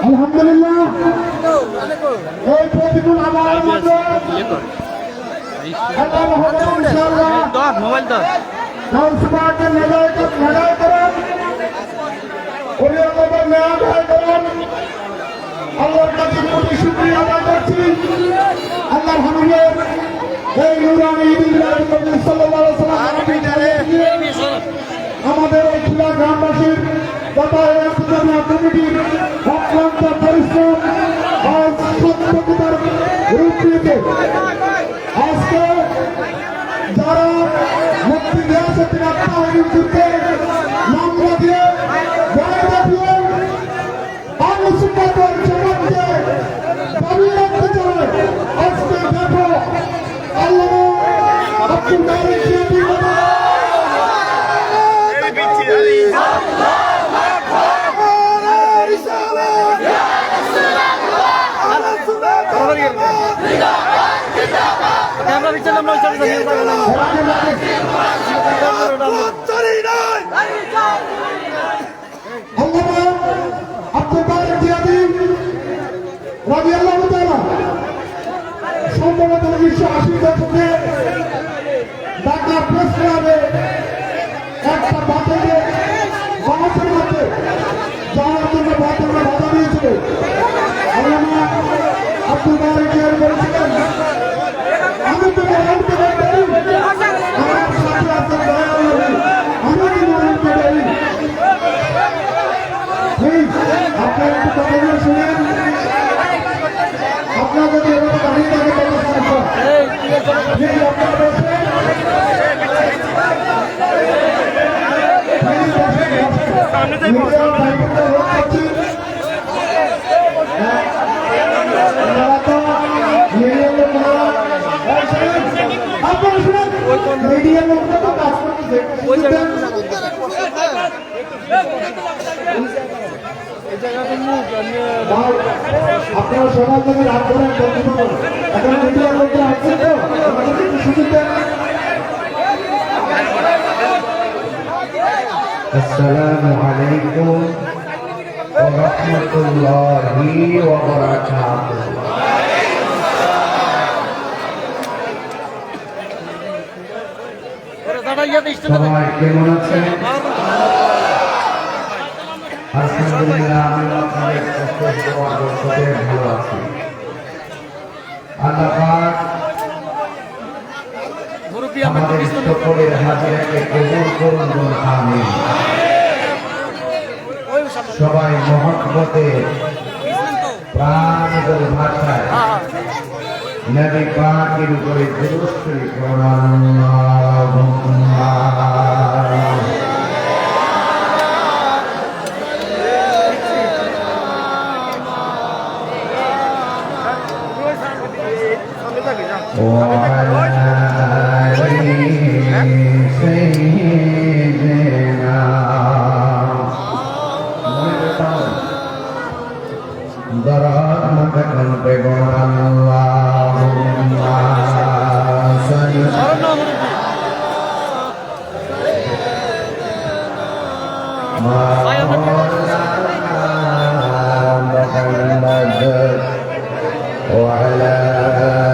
আলহামদুলিল্লাহ এই প্রতিকূল আবহাওয়ার মধ্যে মোবাইল তো জনসভাকে মেধায় করেন আল্লাহর কাছে কোটি শুকরিয়া আদায় করছি। আল্লাহর হাবিবের এই নূরানি ঈদুল নবী সাল্লাল্লাহু আলাইহি ওয়াসাল্লাম আমাদের এই খিলা গ্রামবাসীর যাতায়াত কমিটির অক্লান্ত পরিশ্রম আজ সত্যতার রূপ নিয়েছে। আজকে যারা মুক্তি দেওয়া সত্যি আত্মাহীন যুদ্ধে মামলা দিয়ে জায়গা দিয়ে আলোচনার সমাজকে দাবি রাখতে চায়। আজকে দেখো আল্লাহ আব্দুল মালিক সম্ভবত 1980 দশকে ঢাকা প্রেস ক্লাবে একটা বাতিলে মানুষের মধ্যে যাওয়ার জন্য বাতিলরা বাধা দিয়েছিল। আল্লামা আব্দুল মালিকের বলেছিলেন আমি তো মরণকে পারি, আমার সাথে আছে দয়াল নবী, আমি কি মরণকে পারি। আপনার একটু কথাগুলো শুনেন। আপনার যদি এভাবে দাঁড়িয়ে থাকে তবে সমস্যা আপনার বসে আপনারা শুনেন মিডিয়া লোকরা তো কাজ করতেছে। আপনারা সবার জন্য রাগ করেন এখন মিডিয়ার লোকরা আসছে তো আমাদের একটু সুযোগ দেন। আসসালামু আলাইকুম ওয়া রাহমাতুল্লাহি ওয়া বারাকাতুহু। সবাই কেমন আছেন? আলহামদুলিল্লাহ আমি আপনাদের কষ্ট বর্ষতে ভালো আছি। আল্লাহ পাক আমাদের সকলের হাজিরাকে কবুল করুন, আমিন। সবাই মহব্বতে প্রাণের ভাষায় নবী পাকের উপরে দুরূদ শরীফ পড়ুন। আল্লাহুম্মা وعلى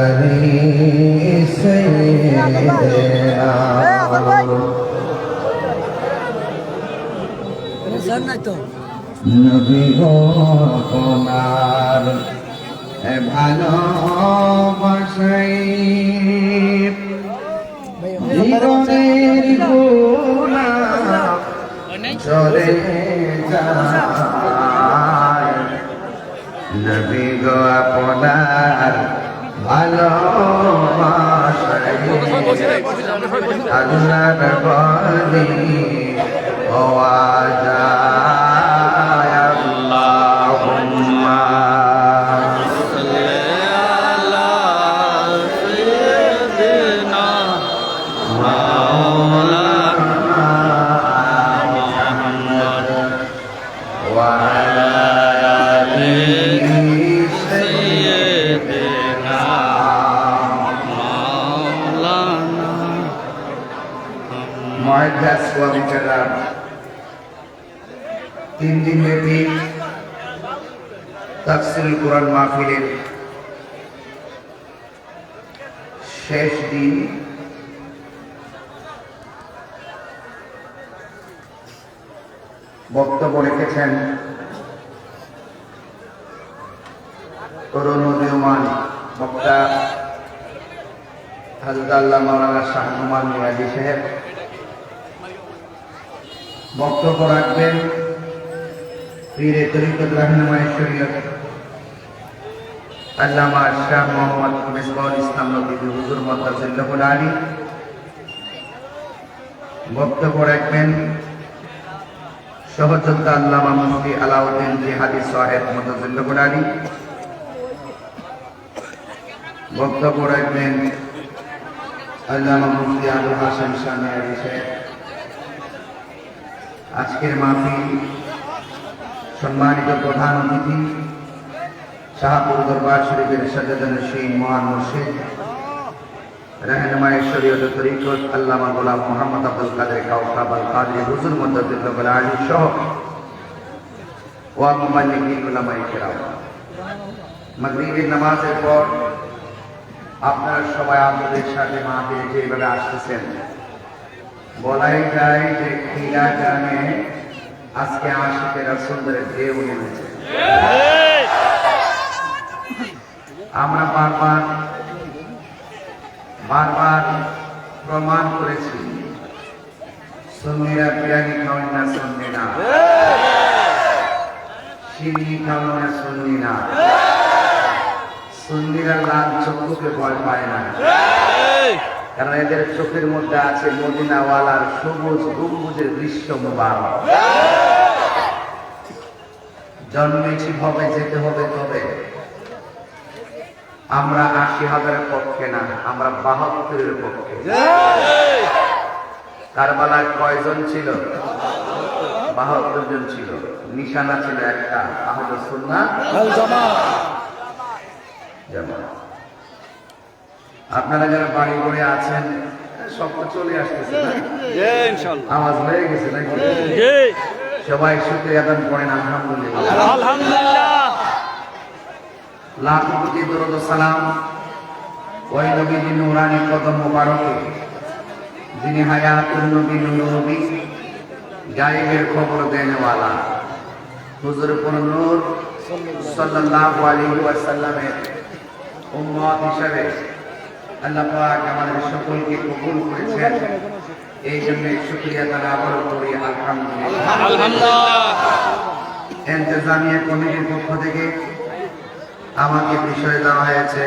آله سيدنا নবী গো তোমার ভালোবাসাই জীবনের গুনাহ চলে যায়। নবী গো আপনার ভালোবাসাই আল্লাহর বলি হওয়া যায়। আল্লাহুম্মা সাল্লি আলা সাইয়্যিদিনা মাওলানা মুহাম্মদ ওয়া আলা আলিহি সাইয়্যিদিনা মাওলানা তিন দিন ব্যাপী তাফসীরুল কোরআন মাহফিলের শেষ দিন বক্তব্য রেখেছেন তরুণ উদীয়মান বক্তা হযরত আল্লামা মাওলানা শাহ নুমান মিরাজি সাহেব। বক্তব্য রাখবেন পীরে তরিকত রাহনুমায়ে শরীয়ত আল্লামা শাহ মোহাম্মদ মিসবাহুল ইসলাম নদভী হুজুর মুতাজিল্লাহুল আলী। বক্তব্য রাখবেন সহযোদ্ধা আল্লামা মুফতি আলাউদ্দিন জিহাদি সাহেব মুতাজিল্লাহুল আলী। বক্তব্য রাখবেন আল্লামা মুফতি আবুল হাসান শাহমিয়ারি সাহেব। আজকের মাহফিল সম্মানিত প্রধান অতিথি শাহপুর দরবার শরীফের সাজ্জাদানশীন মহান মুর্শিদ রাহনুমায়ে শরীয়ত তরিকত আল্লামা গোলাম মোহাম্মদ আব্দুল কাদের কাওকাব আল কাদরি হুজুর মুতাজিল্লাহুল আলী সহ ওয়া মুবাল্লিগিন উলামায়ে কেরাম। মাগরিবের নামাজের পর আপনারা সবাই আমাদের সাথে মাহফিলে যেভাবে আসতেছেন, বলাই যায় যে খিলা গ্রামে আজকে আশিকের রাসূলের ঢেউ নেমেছে। আমরা বারবার প্রমাণ করেছি সুন্নিরা বিরিয়ানি খাওয়ান না, সুন্নি না, সিন্নি খাওয়ান না, সুন্নি না। সুন্নিরা লাল চক্ষুকে ভয় পায় না, কারণ এদের চোখের মধ্যে আছে মদিনাওয়ালার সবুজ গম্বুজের দৃশ্য মুবারক। জন্মেছি হবে, যেতে হবে, তবে আমরা ৮০,০০০-এর পক্ষে না, আমরা ৭২-এর পক্ষে। কারবালায় কয়জন ছিল? ৭২ জন ছিল। নিশানা ছিল একটা, আহলুস সুন্নাহ ওয়াল জামাত। আপনারা যারা বাড়ি করে আছেন সব তো চলে আসতেছে, আওয়াজ হয়ে গেছে নাকি? সবাই শুকরিয়া আদান করেন আলহামদুলিল্লাহ। লাখো কোটি দরুদ ও সালাম ওই নবীর নূরানি কদম মোবারকে, যিনি হায়াতুন নবী, নবী গায়েবের খবর দেনেওয়ালা হুজুর নূর সাল্লাল্লাহু আলাইহি ওয়াসাল্লামের উম্মত হিসেবে আল্লাহ পাক আমাদের সকলকে কবুল করেছেন। এই জন্য শুকরিয়া তারা আবার করি আলহামদুলিল্লাহ। ইন্তেজামিয়া কমিটির পক্ষ থেকে আমাকে বিষয় দেওয়া হয়েছে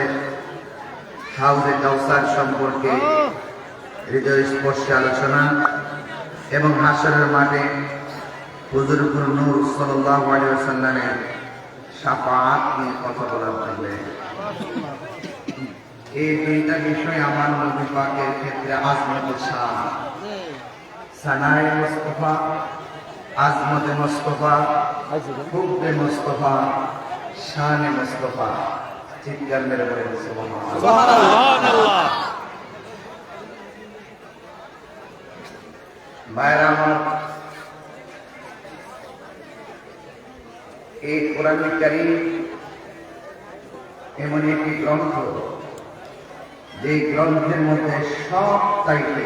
হাউজে কাউসার সম্পর্কে হৃদয়স্পর্শী আলোচনা এবং হাসরের মাঠে হুজুর নূর সাল্লাল্লাহু আলাইহি ওয়াসাল্লামের শাফাআত নিয়ে কথা বলার থাকবে। এই দুইটা বিষয় আমার নবী পাকের ক্ষেত্রে আজমতে শান, সানায়ে মুস্তাফা, আজমতে মুস্তাফা, হুব্বে মুস্তাফা, শানে মুস্তাফা। চিৎকার মেরে বলেন সুবহানাল্লাহ। ভাইরা আমার, এই কোরআন কারীম এমন একটি গ্রন্থ, যে গ্রন্থের মধ্যে সব চাইতে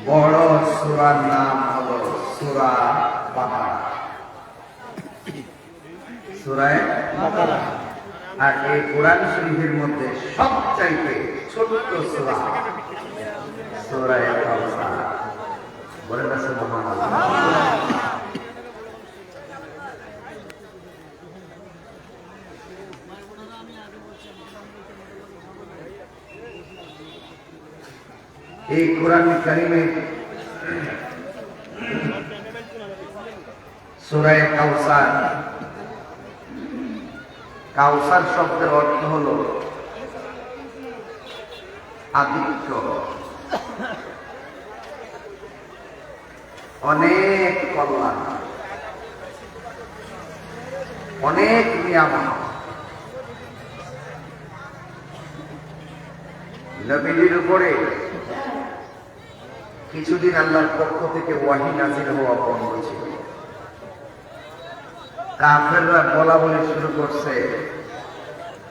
বড় সূরার নাম হলো সূরা বাকারা। সূরা বাকারা। আর এই কোরআন শরীফের মধ্যে সবচাইতে ছোট্ট সূরা সূরা কাউসার। বলেন না সুবহানাল্লাহ। এই কোরআন কারীমে সূরা কাউসার, কাউসার শব্দের অর্থ হলো আদিত্য। অনেক কল্যাণ, অনেক নিয়ামত। নবীর উপরে কিছুদিন আল্লাহর পক্ষ থেকে ওয়াহী নাযিল হওয়া বন্ধ ছিল। কাফেররা বলা বলি শুরু করছে,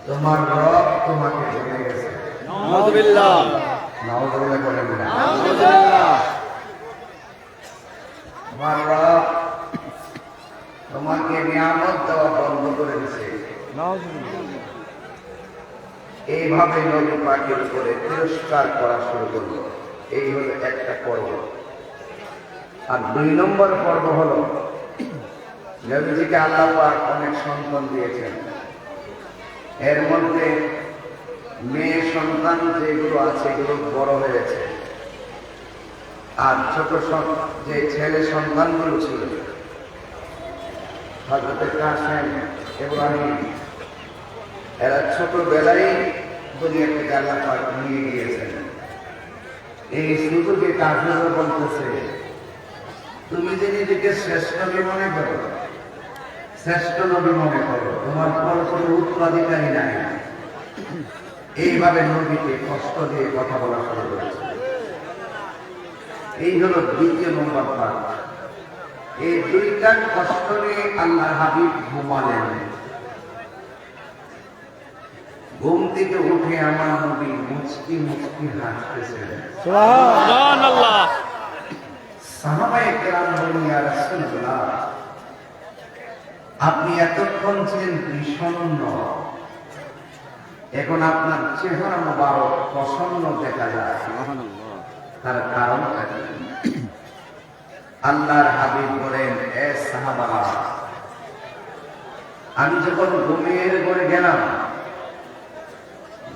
তোমার রব তোমাকে ভুলে গেছে। নাউযুবিল্লাহ নাউযুবিল্লাহ বলেন না। নাউযুবিল্লাহ তোমার রব তোমাকে নিয়ামত দেওয়া বন্ধ করে দিয়েছে। নাউযুবিল্লাহ এইভাবে নবী পাকের উপরে তিরস্কার করা শুরু করলো। এই হলো একটা পর্ব। আর 2 নম্বর পর্ব হলো নবীজিকে আল্লাহ পাক অনেক সন্তান দিয়েছেন। এর মধ্যে মেয়ে সন্তান যেগুলো আছে এগুলো বড় হয়েছে, আর ছোট যে ছেলে সন্তানগুলো ছিল হযরত কাসেম, ইব্রাহিম, এরা ছোটবেলায় দুনিয়া থেকে আল্লাহ পাক নিয়ে গিয়েছেন। এই সুযোগে কাফেররা বলতেছে, তুমি যে নিজেকে শ্রেষ্ঠ নবী মনে করো, শ্রেষ্ঠ নবী মনে করো, তোমার পর কোনো উত্তরাধিকারী নাই। এইভাবে নবীকে কষ্ট দিয়ে কথা বলা শুরু করেছে। এই হলো 2 নম্বর পাঠ। এই 2টা কষ্ট নিয়ে আল্লাহর হাবিব ঘুমালেন। ঘুম থেকে উঠে আমার নবী মুচকি মুচকি হাসতেছেন। সুবহানাল্লাহ। সাহাবায়ে কেরাম বললেন, ইয়া রাসূলুল্লাহ, আপনি এতক্ষণ ছিলেন বিষণ্ণ, এখন আপনার চেহারা মোবারক প্রসন্ন দেখা যায়। তার কারণটা কি? আল্লাহর হাবিব বলেন, এ সাহাবারা, আমি যখন ঘুমের ঘরে গেলাম,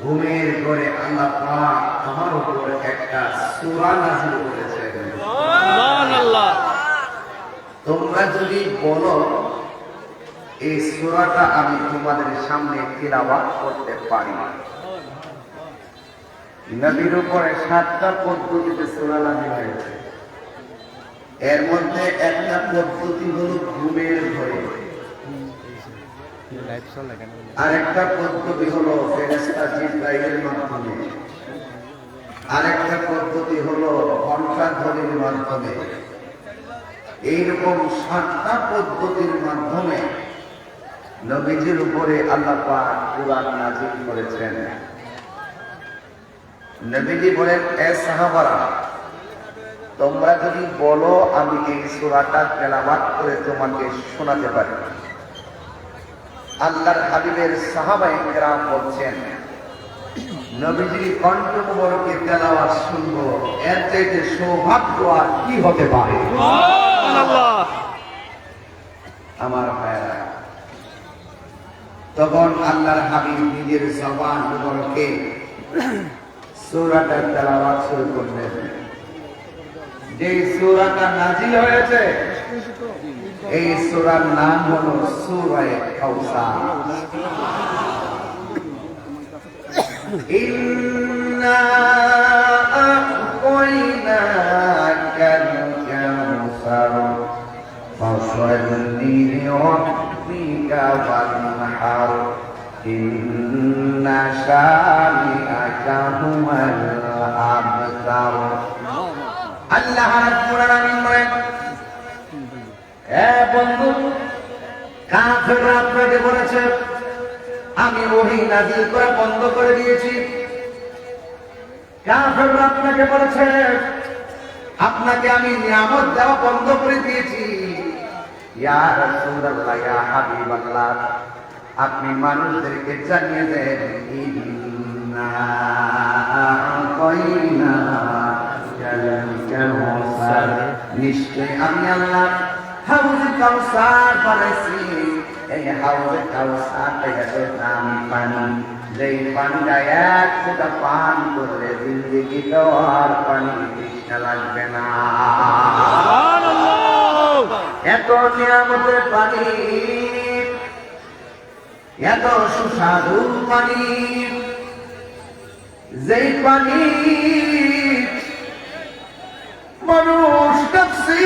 ঘুমের ঘরে আল্লাহ পাক আমার উপর একটা সূরা নাযিল করেছেন। সুবহানাল্লাহ। তোমরা যদি বলো এই সূরাটা আমি তোমাদের সামনে তিলাওয়াত করতে পারি। নবীর উপরে 7টা পদ্ধতিতে সূরা নাযিল হয়েছে। এর মধ্যে একটা পদ্ধতি হলো ঘুমের ঘরে, আরেকটা পদ্ধতি হলো ফেরেশতা জিবরাইলের মাধ্যমে, আরেকটা পদ্ধতি হলো ঘণ্টা ঘড়ির মাধ্যমে। এইরকম 7টা পদ্ধতির মাধ্যমে নবীজির উপরে আল্লাহ পাক কুরআন নাযিল করেছেন। নবীজি বলেন, এ সাহাবারা, তোমরা যদি বলো আমি এই সূরাটা তেলাওয়াত করে তোমাকে শোনাতে পারি। আল্লাহর হাবিবের সাহাবায়ে কেরাম বলছেন, নবীজির কণ্ঠ মোবারকে তেলাওয়াত শুনবো, এর চাইতে সৌভাগ্য আর কি হতে পারে? সুবহানাল্লাহ। আমার ভাইরা, তখন আল্লাহর হাবিব নিজের জবান মোবারকে সূরাটা তেলাওয়াত শুরু করলেন। যে সূরাটা নাযিল হয়েছে এই সূরার নাম হলো সূরা কাউসার। ইন্না আ'তাইনাকাল কাউসার ফাসল্লি লিরাব্বিকা ওয়ানহার ইন্না শানিআকা হুয়াল আবতার। আল্লাহ রাব্বুল আলামিন বলেন, এ বন্ধু, কাফেররা আপনাকে বলেছে আমি ওহী নাযিল করা বন্ধ করে দিয়েছি। কাফেররা আপনাকে বলেছে আপনাকে আমি নিয়ামত দেওয়া বন্ধ করে দিয়েছি। ইয়া রাসূলুল্লাহ, ইয়া হাবিবাল্লাহ, আপনি মানুষদেরকে জানিয়ে দেন, ইন্না আ'তাইনাকাল কাউসার, নিশ্চয় আমি আল্লাহ হাউজে কাউসার বানাইছি। এই হাউজে কাউসারটা এত দামি পানি, যেই পানিটা এক ফোঁটা পান করলে জিন্দেগিতে আর পানি তৃষ্ণা লাগবে না। সুবহানাল্লাহ। এত নিয়ামতের পানি, এত সুস্বাদু পানি, যেই পানি মানুষ নাফসি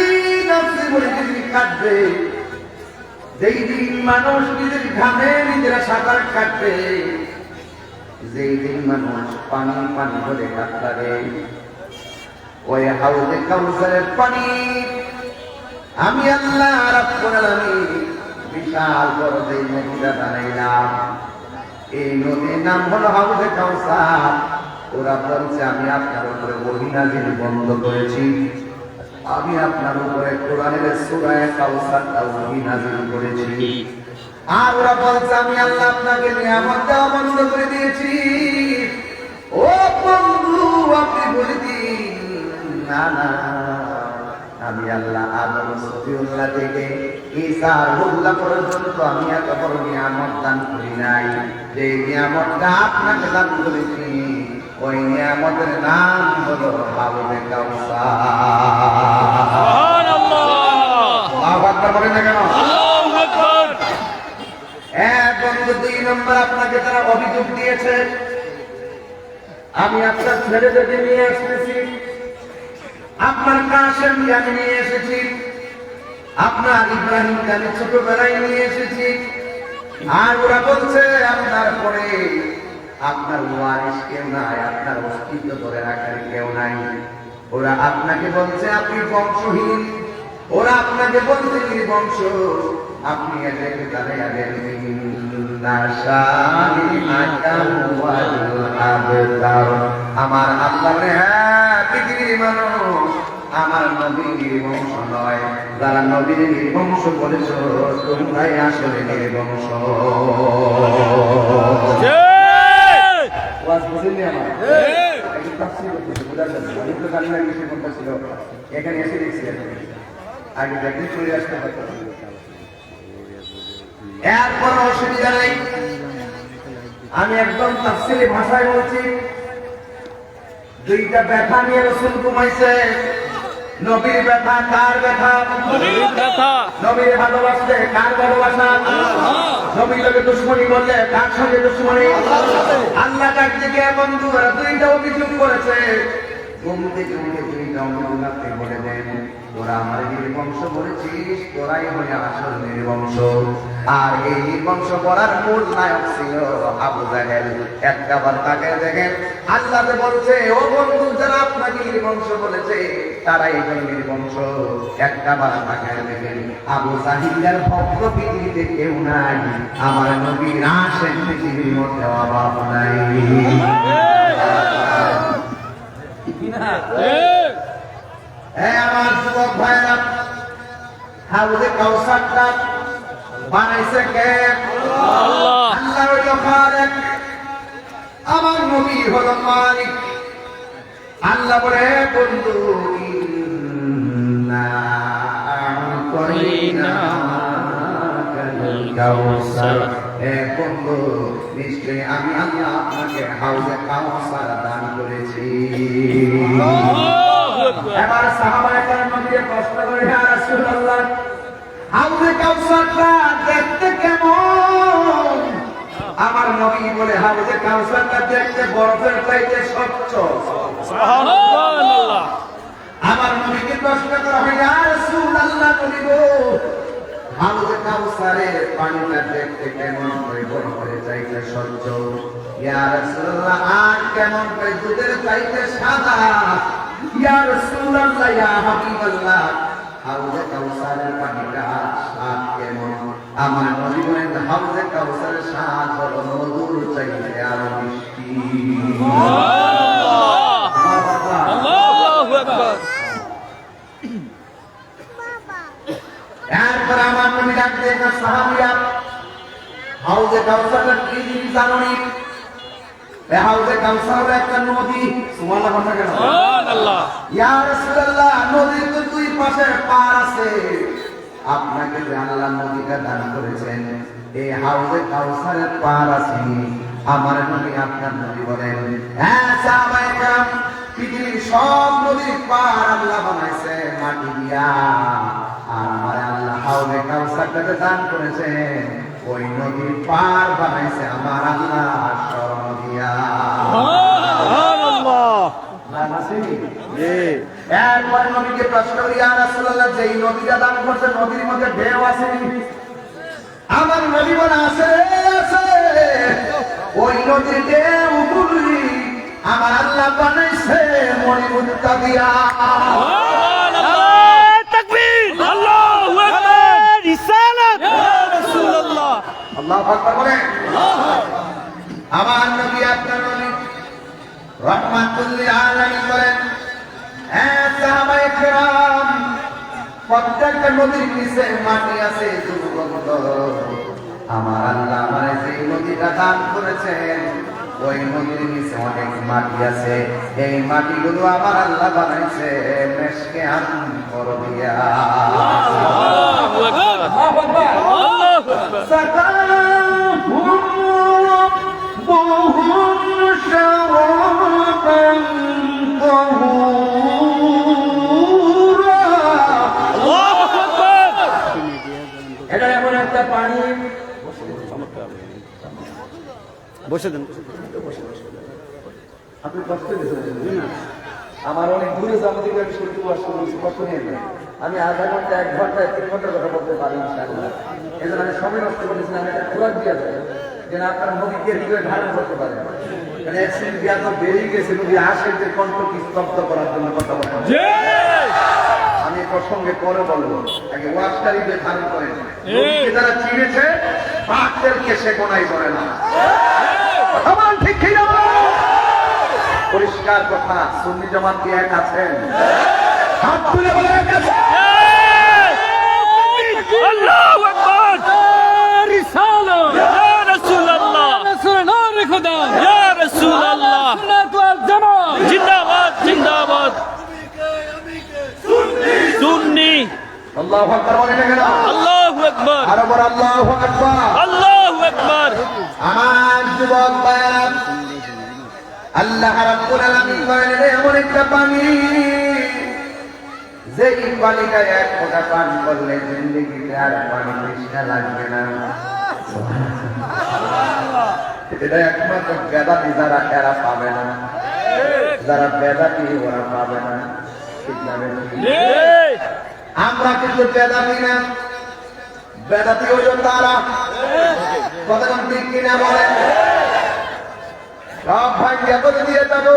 নাফসি বলে যদি কাটবে, যেই দিন মানুষ নিজের ঘামে নিজেরা সাঁতার কাটবে, যেই দিন মানুষ পানি পানি বলে কাটবে, ওই হাউজে কাউসারের পানি আমি আল্লাহ রাব্বুল আলামিন বিশাল বড় যে নদীটা বানাইলাম, এই নদীর নাম হলো হাউজে কাউসার। ওরা বলছে আমি আপনার উপরে ওহী নাযিল বন্ধ করেছি, আমি আপনার উপরে কোরআনের সূরা কাউসারটা ওহী নাযিল করেছি। আর ওরা বলছে আমি আল্লাহ আপনাকে নিয়ামত দেওয়া বন্ধ করে দিয়েছি। ও বন্ধু, আপনি বলে দিন না না, আমি আল্লাহ আদম সফিউল্লাহ থেকে ঈসা রুহুল্লাহ পর্যন্ত আমি এত বড় নিয়ামত দান করি নাই। যে নিয়ামতটা আপনাকে দান করেছি, ওই নিয়ামতের নাম হলো হাউজে কাউসার। সুবহানাল্লাহ। আল্লাহু আকবার বলেন না কেন? আল্লাহু আকবার। বন্ধু, 2 নম্বর আপনাকে তারা অভিযোগ দিয়েছে, আমি আপনার ছেলেদেরকে নিয়ে আসতেছি, আপনার কাশেমকে আমি নিয়ে এসেছি, আপনার ইব্রাহিমকে আমি ছোটবেলায় নিয়ে এসেছি। আর ওরা বলছে আপনার পরে আপনার ওয়ারিস কেউ নাই, আপনার অস্তিত্ব ধরে রাখার কেউ নাই। ওরা আপনাকে বলছে আপনি বংশহীন, ওরা আপনাকে বলছে নির্বংশ, আপনি এটাকে দাঁড়িয়ে গেলেন। আমার আল্লাহ, হ্যাঁ পৃথিবীর মানুষ, আমার নবীর বংশ নয়। যারা নবীর বংশ বলেছ, তোমরাই আসলে নির্বংশ। এখানে এসে দেখছি আগে দেখলে চলে আসতে পারত, এরপর অসুবিধা নেই। আমি একদম তাফসীরি ভাষায় বলছি, 2টা ব্যথা নিয়ে রাসূল ঘুমাইছে। নবীর ব্যথা, কার ব্যথা? নবীর ব্যথা। নবীর ভালোবাসতে কার ভালোবাসা? নবীর লোকে দুশ্মনী করলে কার সঙ্গে দুশ্মনী? আল্লাহ ডাক দিকে বন্ধুরা 2টা অভিযোগ করেছে। ঘুম থেকে উঠে 2টা অভিযোগকে বলে দেন, তোরা আমার নির্বংশ বলেছিস, তোরাই হলে আসল নির্বংশ। আর এই নির্বংশ করার মূল নায়ক ছিল আবু জাহেল। একবার তাকে দেখেন, আল্লাহ বলছে ও বন্ধু, যারা আপনাকে নির্বংশ বলেছে তারাই হল নির্বংশ। একবার তাকে দেখেন, আবু জাহেলের ভক্ত পৃথিবীতে কেউ নাই, আমার নবীর আসেন পৃথিবীর মধ্যে অভাব নাই। আমার যুবক ভাইরা, হাউজে কাউসারটা বানাইছে কে? আল্লাহ। আল্লাহ হইল খালেক, আমার নবী হলো মালিক। আল্লাহ বলে বন্ধু, ইন্না আ'তাইনাকাল কাউসার, হে বন্ধু নিশ্চয়ই আমি আল্লাহ আপনাকে হাউজে কাউসার দান করেছি। এবার সাহাবায়ে কেরাম নবীকে প্রশ্ন করে, ইয়া রাসূলুল্লাহ, হাউজে কাউসারটা দেখতে কেমন? আমার নবী বলে, হাউজে কাউসারটা দেখতে বরফের চাইতে স্বচ্ছ। সুবহানাল্লাহ। আমার নবীকে প্রশ্ন করা হয়, ইয়া রাসূলুল্লাহ, নবী গো, হাউজে কাউসারের পানিটা দেখতে কেমন? করে বরফের চাইতে স্বচ্ছ। ইয়া রাসূলুল্লাহ, আর কেমন? করে দুধের চাইতে সাদা। ইয়া রাসূলুল্লাহ, ইয়া হাবিবাল্লাহ, হাউজে কাউসারের পানিটা স্বাদ কেমন? আমার নবী বলেন, হাউজে কাউসারের স্বাদ হলো মধুর চাইতে আরো মিষ্টি। আল্লাহু আকবার। এরপর আমার নবী ডাক দিয়ে সাহাবীরা, হাউজে কাউসারের কি জিনিস জানো নি? হাউজে কাউসার একটা নদী। সুবহানাল্লাহ কথা কেন? সুবহানাল্লাহ। ইয়া রাসূলুল্লাহ, নদীর তো 2 পাশে পার আছে, আপনাকে যে আল্লাহ নদীটা দান করেছেন, এই হাউজে কাউসারের পার আছে। আমার নবী, আপনার নবী বলেন, হ্যাঁ সাহাবায়ে কেরাম, পৃথিবীর সব নদীর পার আল্লাহ বানাইছে মাটি দিয়া, আর আমার আল্লাহ হাউজে কাউসারটাকে দান করেছেন, ওই নদীর পার বানাইছে আমার আল্লাহ স্বর্ণ দিয়া। সুবহানাল্লাহ। এরপর নবীকে প্রশ্ন করি, ইয়া রাসূলুল্লাহ, যেই নদীটা দান করছে নদীর মধ্যে ঢেউ আছে? আমার নবী বলে, আছে আছে। ওই নদীর ঢেউগুলি আমার আল্লাহ বানাইছে মণিমুক্তা দিয়া। সুবহানাল্লাহ। তাকবীর। আল্লাহু আকবার। রিসালাত। ইয়া রাসূলুল্লাহ। আল্লাহু আকবার বলেন। আমার নবী আপনার নবী রাহমাতুল লিল আলামিন বলেন, হ্যাঁ সাহাবায়ে কেরাম, প্রত্যেকটা নদীর নিচে মাটি আছে দুর্গন্ধ। আমার আল্লাহ আমারে যে নদীটা দান করেছেন ওই নদীর নিচে অনেক মাটি আছে, এই মাটিগুলো আমার আল্লাহ বানাইছে মেশকে আম্বর দিয়া। আল্লাহু আকবার। আল্লাহু আকবার। আল্লাহু আকবার। এটা এমন একটা পানি, বসে দেন। আপনি কষ্ট দিয়েছেন আমার অনেক দূরে যাবো থেকে আমি সত্যি কষ্ট নিয়ে যাই। আমি আধা ঘন্টা 1 ঘন্টা 3 ঘন্টার কথা বলতে পারি ইনশাআল্লাহ। এই জন্য আমি সময় নষ্ট করেছিলাম, এটা খোরাক দিয়ে যায় যেন আপনার নদীকে হৃদয়ে ধারণ করতে পারে। মানে অ্যাক্সিডেন্ট দিয়ে তো বেরিয়ে গেছে নদী আসে যে কণ্ঠ কি স্তব্ধ করার জন্য কথা বলতে। আমি প্রসঙ্গে পরে বলবো, আগে ওয়াজকারীকে ধারণ করেন। নদীকে যারা চিনেছে পাকদেরকে সে কোনাই করে না। কথা বল ঠিক কি না? পরিষ্কার কথা। সুন্নি জামাত কি এক আছেন? হাত তুলে বলে এক আছেন? আল্লাহু আকবার। রিসালা ইয়া রাসূলুল্লাহ, রাসূল নূর খুদা ইয়া রাসূলুল্লাহ, সুন্নাত ওয়াল জামাত জিন্দাবাদ জিন্দাবাদ। সুন্নি আল্লাহু আকবার বলে না কেন? আল্লাহু আকবার। আরো বড় আল্লাহু আকবার। আল্লাহু আকবার। আমার যুবক ভাইরা, আল্লাহ রাব্বুল আলামিন বলেন এমন একটা পানি যেই পানিটা এক ফোঁটা পান করলে জিন্দেগিতে আর পানি তৃষ্ণা লাগবে না। এটা একমাত্র বেদাতি যারা এরা পাবে না, যারা বেদাতি ওরা পাবে না। ঠিক না বেদাতি? আমরা কিন্তু বেদাতি না, বেদাতি হইল তারা। কতক্ষণ ঠিক কিনা বলেন? সব ভাগ্য করে দিয়ে যাবো।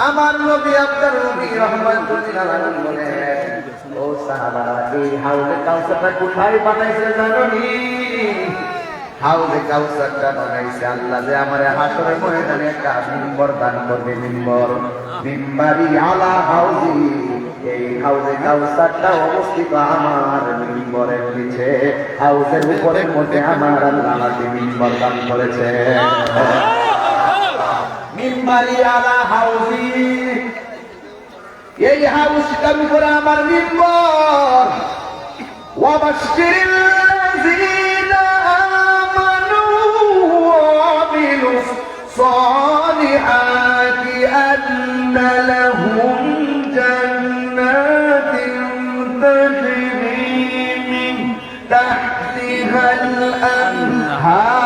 আমার নবী আপনার নবী রাহমাতুল লিল আলামিন বলেন, ও সাহাবারা, এই হাউজে কাউসারটা কোথায় বানাইছে জানোনি? হাউজে কাউসারটা বানাইছে আল্লাহ যে আমারে হাসরের ময়দানে একটা মিম্বর দান করবে। মিম্বারি আলা হাউজি। এই হাউজে কাউসারটা অবস্থিত আমার মিম্বরের নিচে। হাউজের উপরের মধ্যে আমার আল্লাহ আমাকে মিম্বর দান করেছে। মিম্বারি আলা হাউজি, এই হাউজটার উপরে আমার মিম্বর। ওয়াবাশশিরিল লাযিনা আমানু ওয়া আমিলুস সালিহাতি আন্না লাহুম জান্নাতিন তাজরি মিন তাহতিহাল আনহার।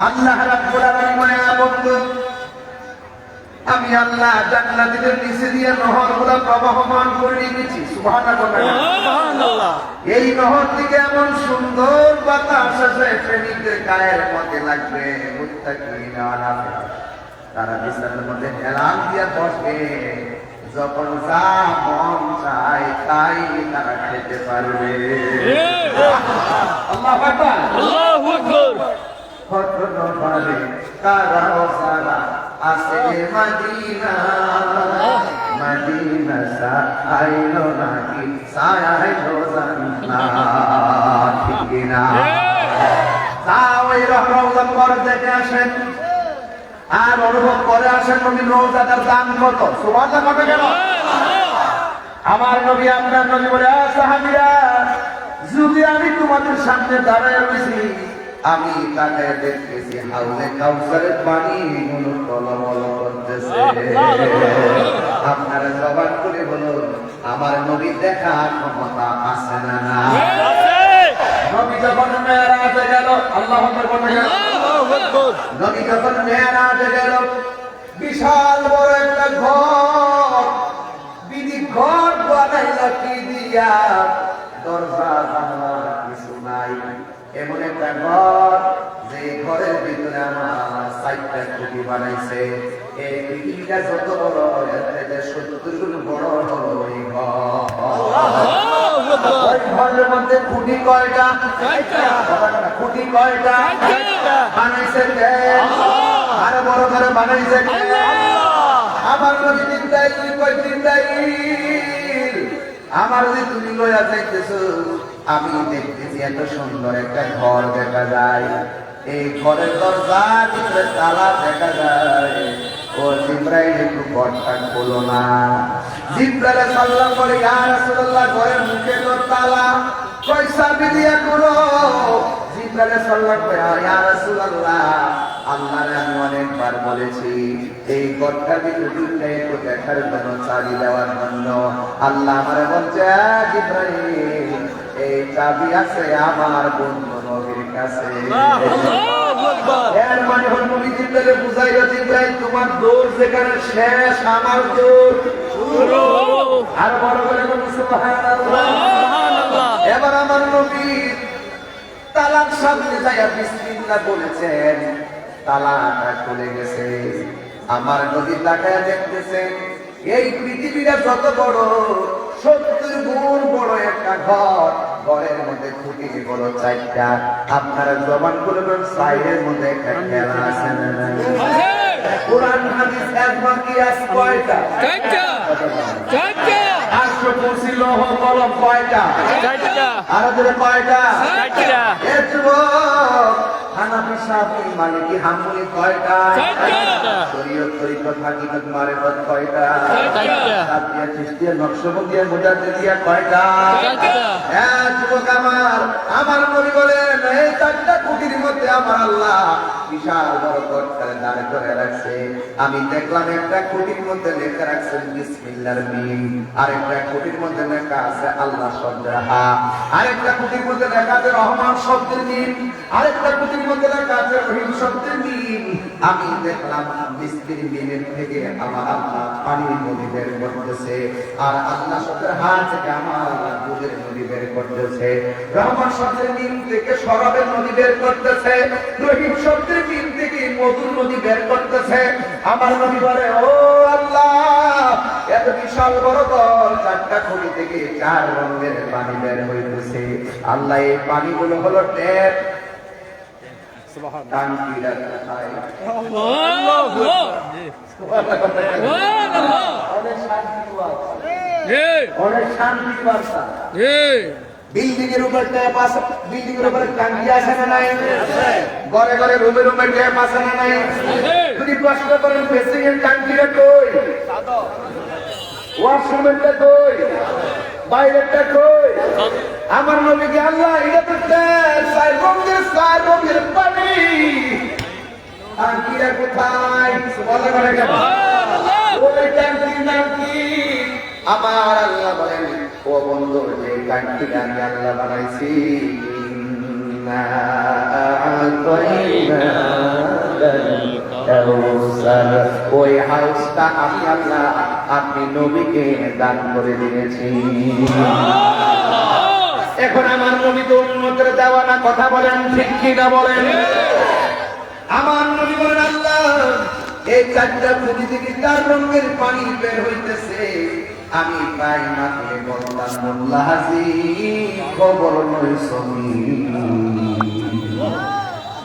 আল্লাহ রাব্বুল আলামিন বলেন, বন্ধু আমি আল্লাহ জান্নাতের নিচে দিয়ে নহরগুলো প্রবাহমান করে রেখেছি। সুবহানাল্লাহ। সুবহানাল্লাহ। এই নহর থেকে এমন সুন্দর বাতাস আসে প্রেমিকদের গায়ের মধ্যে লাগবে। মুত্তাকিনা আলা ফিরাশ, তারা বিছানার মধ্যে হেলান দিয়ে বসবে। যখন যা মন চায় তাই তারা খেতে পারবে। আল্লাহু আকবার। আল্লাহু আকবার। হতনভাবে তারাও সারা আসে মদিনা। মদিনা সাইলো নাকি সাইলো জান্নাত। ঠিক কি না? তাও এই রওজা পর দেখে আসেন আর অনুভব করে আসেন নবীর রওজাটার দাম কত। সুবহানাল্লাহ। কত গেল? আমার নবী আপনার নবী বলে, সাহাবীরা, যদি আমি তোমাদের সামনে দাঁড়ায় রয়েছি, আমি তাকে দেখতেছি হাউজে কাউসারের পানি গুলো টলমল করতেছে। আপনারা জবান করে বলুন, আমার নবী দেখা ক্ষমতা আছে না? না। নবী যখন মেরাজে গেল, আল্লাহু আকবার বলে গেল। নবী যখন মেরাজে গেল, বিশাল বড় একটা ঘর, বিধি ঘর বানাইল কি দিয়া, দরজা জানালা কিছু নাই। এমন একটা ঘর যে ঘরের ভিতরে আমার চারটা খুঁটি বানাইছে। এই পৃথিবীটা যত বড়, এর থেকে 70 গুণ বড় হলো এই ঘর। ওই ঘরের মধ্যে খুঁটি কয়টা? খুঁটি কয়টা বানাইছে কে? আরো বড় করে বানাইছে কে? আমার নবী জিব্রাইল কই জিব্রাইল, আমার যে তুমি লইয়া যাইতেছো, আমি দেখতেছি এত সুন্দর একটা ঘর দেখা যায়। এই ঘরের দরজা ভিতরে তালা দেখা যায়। ও জিব্রাইল একটু ঘরটা খোলো না। জিব্রাইল সাল্লাল্লাহু বলে, ইয়া রাসূলুল্লাহ, ঘরের মুখে তো তালা, কই চাবি দিয়া খোলো। জিব্রাইল সাল্লাল্লাহু বলে, ইয়া রাসূলুল্লাহ, আল্লাহরে আমি অনেকবার বলেছি এই ঘরটার ভিতরে ঢুকলে একটু দেখার জন্য, চাবি দেওয়ার জন্য। আল্লাহ আমারে বলছে, জিব্রাইল, এই চাবি আছে আমার বন্ধু নবীর কাছে। এর মানে হল নবী জিব্রাইল বুঝাইলো, জিব্রাইল তোমার দৌড় যেখানে শেষ, আমার দৌড় শুরু। আর বড় করে বলি সুবহানাল্লাহ। এবার আমার নবী তালার সামনে যাইয়া বিসমিল্লাহ বলেছেন, তালাটা খুলে গেছে। আমার নবী তাকায় দেখতেছেন এই পৃথিবীটা যত বড়, 70 গুণ বড় একটা ঘর। ঘরের মধ্যে খুঁটি বড় চারটা। আপনারা জবান করে বলেন, সাইডের মধ্যে একটা খেলা আছে না নাই? কোরআন হাদিস একবার কি আছে কয়টা? আটশো কুরসি লৌহ কলম কয়টা? আরো ধরে কয়টা? এ যুবক, হানাফি, শাফি, মালিকি, হাম্বলি কয়টা? শরীয়ত, তরিকত, হাকিকত, মারিফত কয়টা? সাতটিয়া, চিশতিয়া, নকশবন্দিয়া, মুজাদ্দিদিয়া কয়টা? হ্যাঁ যুবক আমার নবী বলেন, এই চারটা খুঁটির মধ্যে আমার আল্লাহ বিশাল বড় ঘরটারে দাঁড় করে রাখছে। আমি দেখলাম একটা খুঁটির মধ্যে লেখা রাখছেন বিসমিল্লাহর মিম, আরেকটা খুঁটির মধ্যে লেখা আছে আল্লাহ শব্দের হা, আরেকটা খুঁটির মধ্যে লেখা আছে রহমান শব্দের মিম, আরেকটা খুঁটির মধ্যে লেখা আছে রহিম শব্দের মিম। আমি দেখলাম বিসমির মিমের থেকে আমার আল্লাহ পানির নদী বের করতেছে, আর আল্লাহ শব্দের হা থেকে আমার আল্লাহ দুধের নদী বের করতেছে, রহমান শব্দের মিম থেকে শরাবের নদী বের করতেছে, রহিম শব্দের মিম থেকে মধুর নদী বের করতেছে। আমার নবী বলে, ও আল্লাহ, এত বিশাল বড় ঘর, চারটা খুঁটি থেকে 4 রঙের পানি বের হইতেছে। আল্লাহ এই পানিগুলো হলো ট্যাপ। টাঙ্কিরা কোথায়? অনেক শান্তি বার্তা। বিল্ডিং এর উপর ট্যাপ আছে, বিল্ডিং এর উপরে টাঙ্কি আছে না নাই? ঘরে ঘরে রুমে রুমে ট্যাপ আছে না নাই? যদি প্রশ্ন করেন বেসিং এর টাঙ্কিটা কই, ওয়াশরুমেরটা কই, বাইরেরটা কই? আমার নবীকে আল্লাহ এটা তো ট্যাপ, 4 রঙের পানি, টাঙ্কিটা কোথায়? বলে বলে কেন? ওই টাঙ্কির নাম কি? আমার আল্লাহ বলেন, ও বন্ধু, যে টাঙ্কিটা আমি আল্লাহ বানাইছি, ওই হাউসটা আমি আল্লাহ আপনি নবীকে দান করে দিয়েছি। এখন আমার নবী তো উম্মতের দেওয়ানা কথা বলেন, ঠিক কিনা বলেন? আমার নবী বলেন, আল্লাহ এই 4টা খুঁটি থেকে 4 রঙের পানি বের হইতেছে। আমি পাই মাকে বললাম, মোল্লা হাজি খবর নয় সমি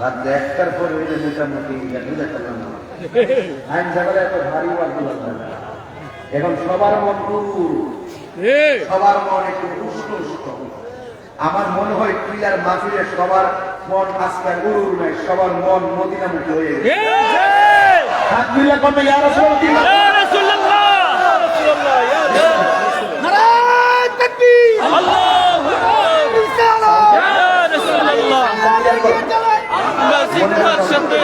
রাত 1টার পরে হইলে মোটামুটি আইন ঝামেলা এত ভারী বাড়তে। এখন সবার মন সবার মন একটু উষ্ণ উষ্ণ। আমার মনে হয় ক্লিয়ার মাহফিলে সবার মন আজকে গুরুর নয়, সবার মন মদিনামুখী হয়ে গেছে। হাত মিলা কত ইয়া রাসূলুল্লাহ, ইয়া রাসূলুল্লাহ, ইয়া রাসূলুল্লাহ, ইয়া রাসূলুল্লাহ, নারায়ে তাকবীর, আল্লাহু আকবার, রিসালাত, ইয়া রাসূলুল্লাহ। আমরা জিন্দার সাথে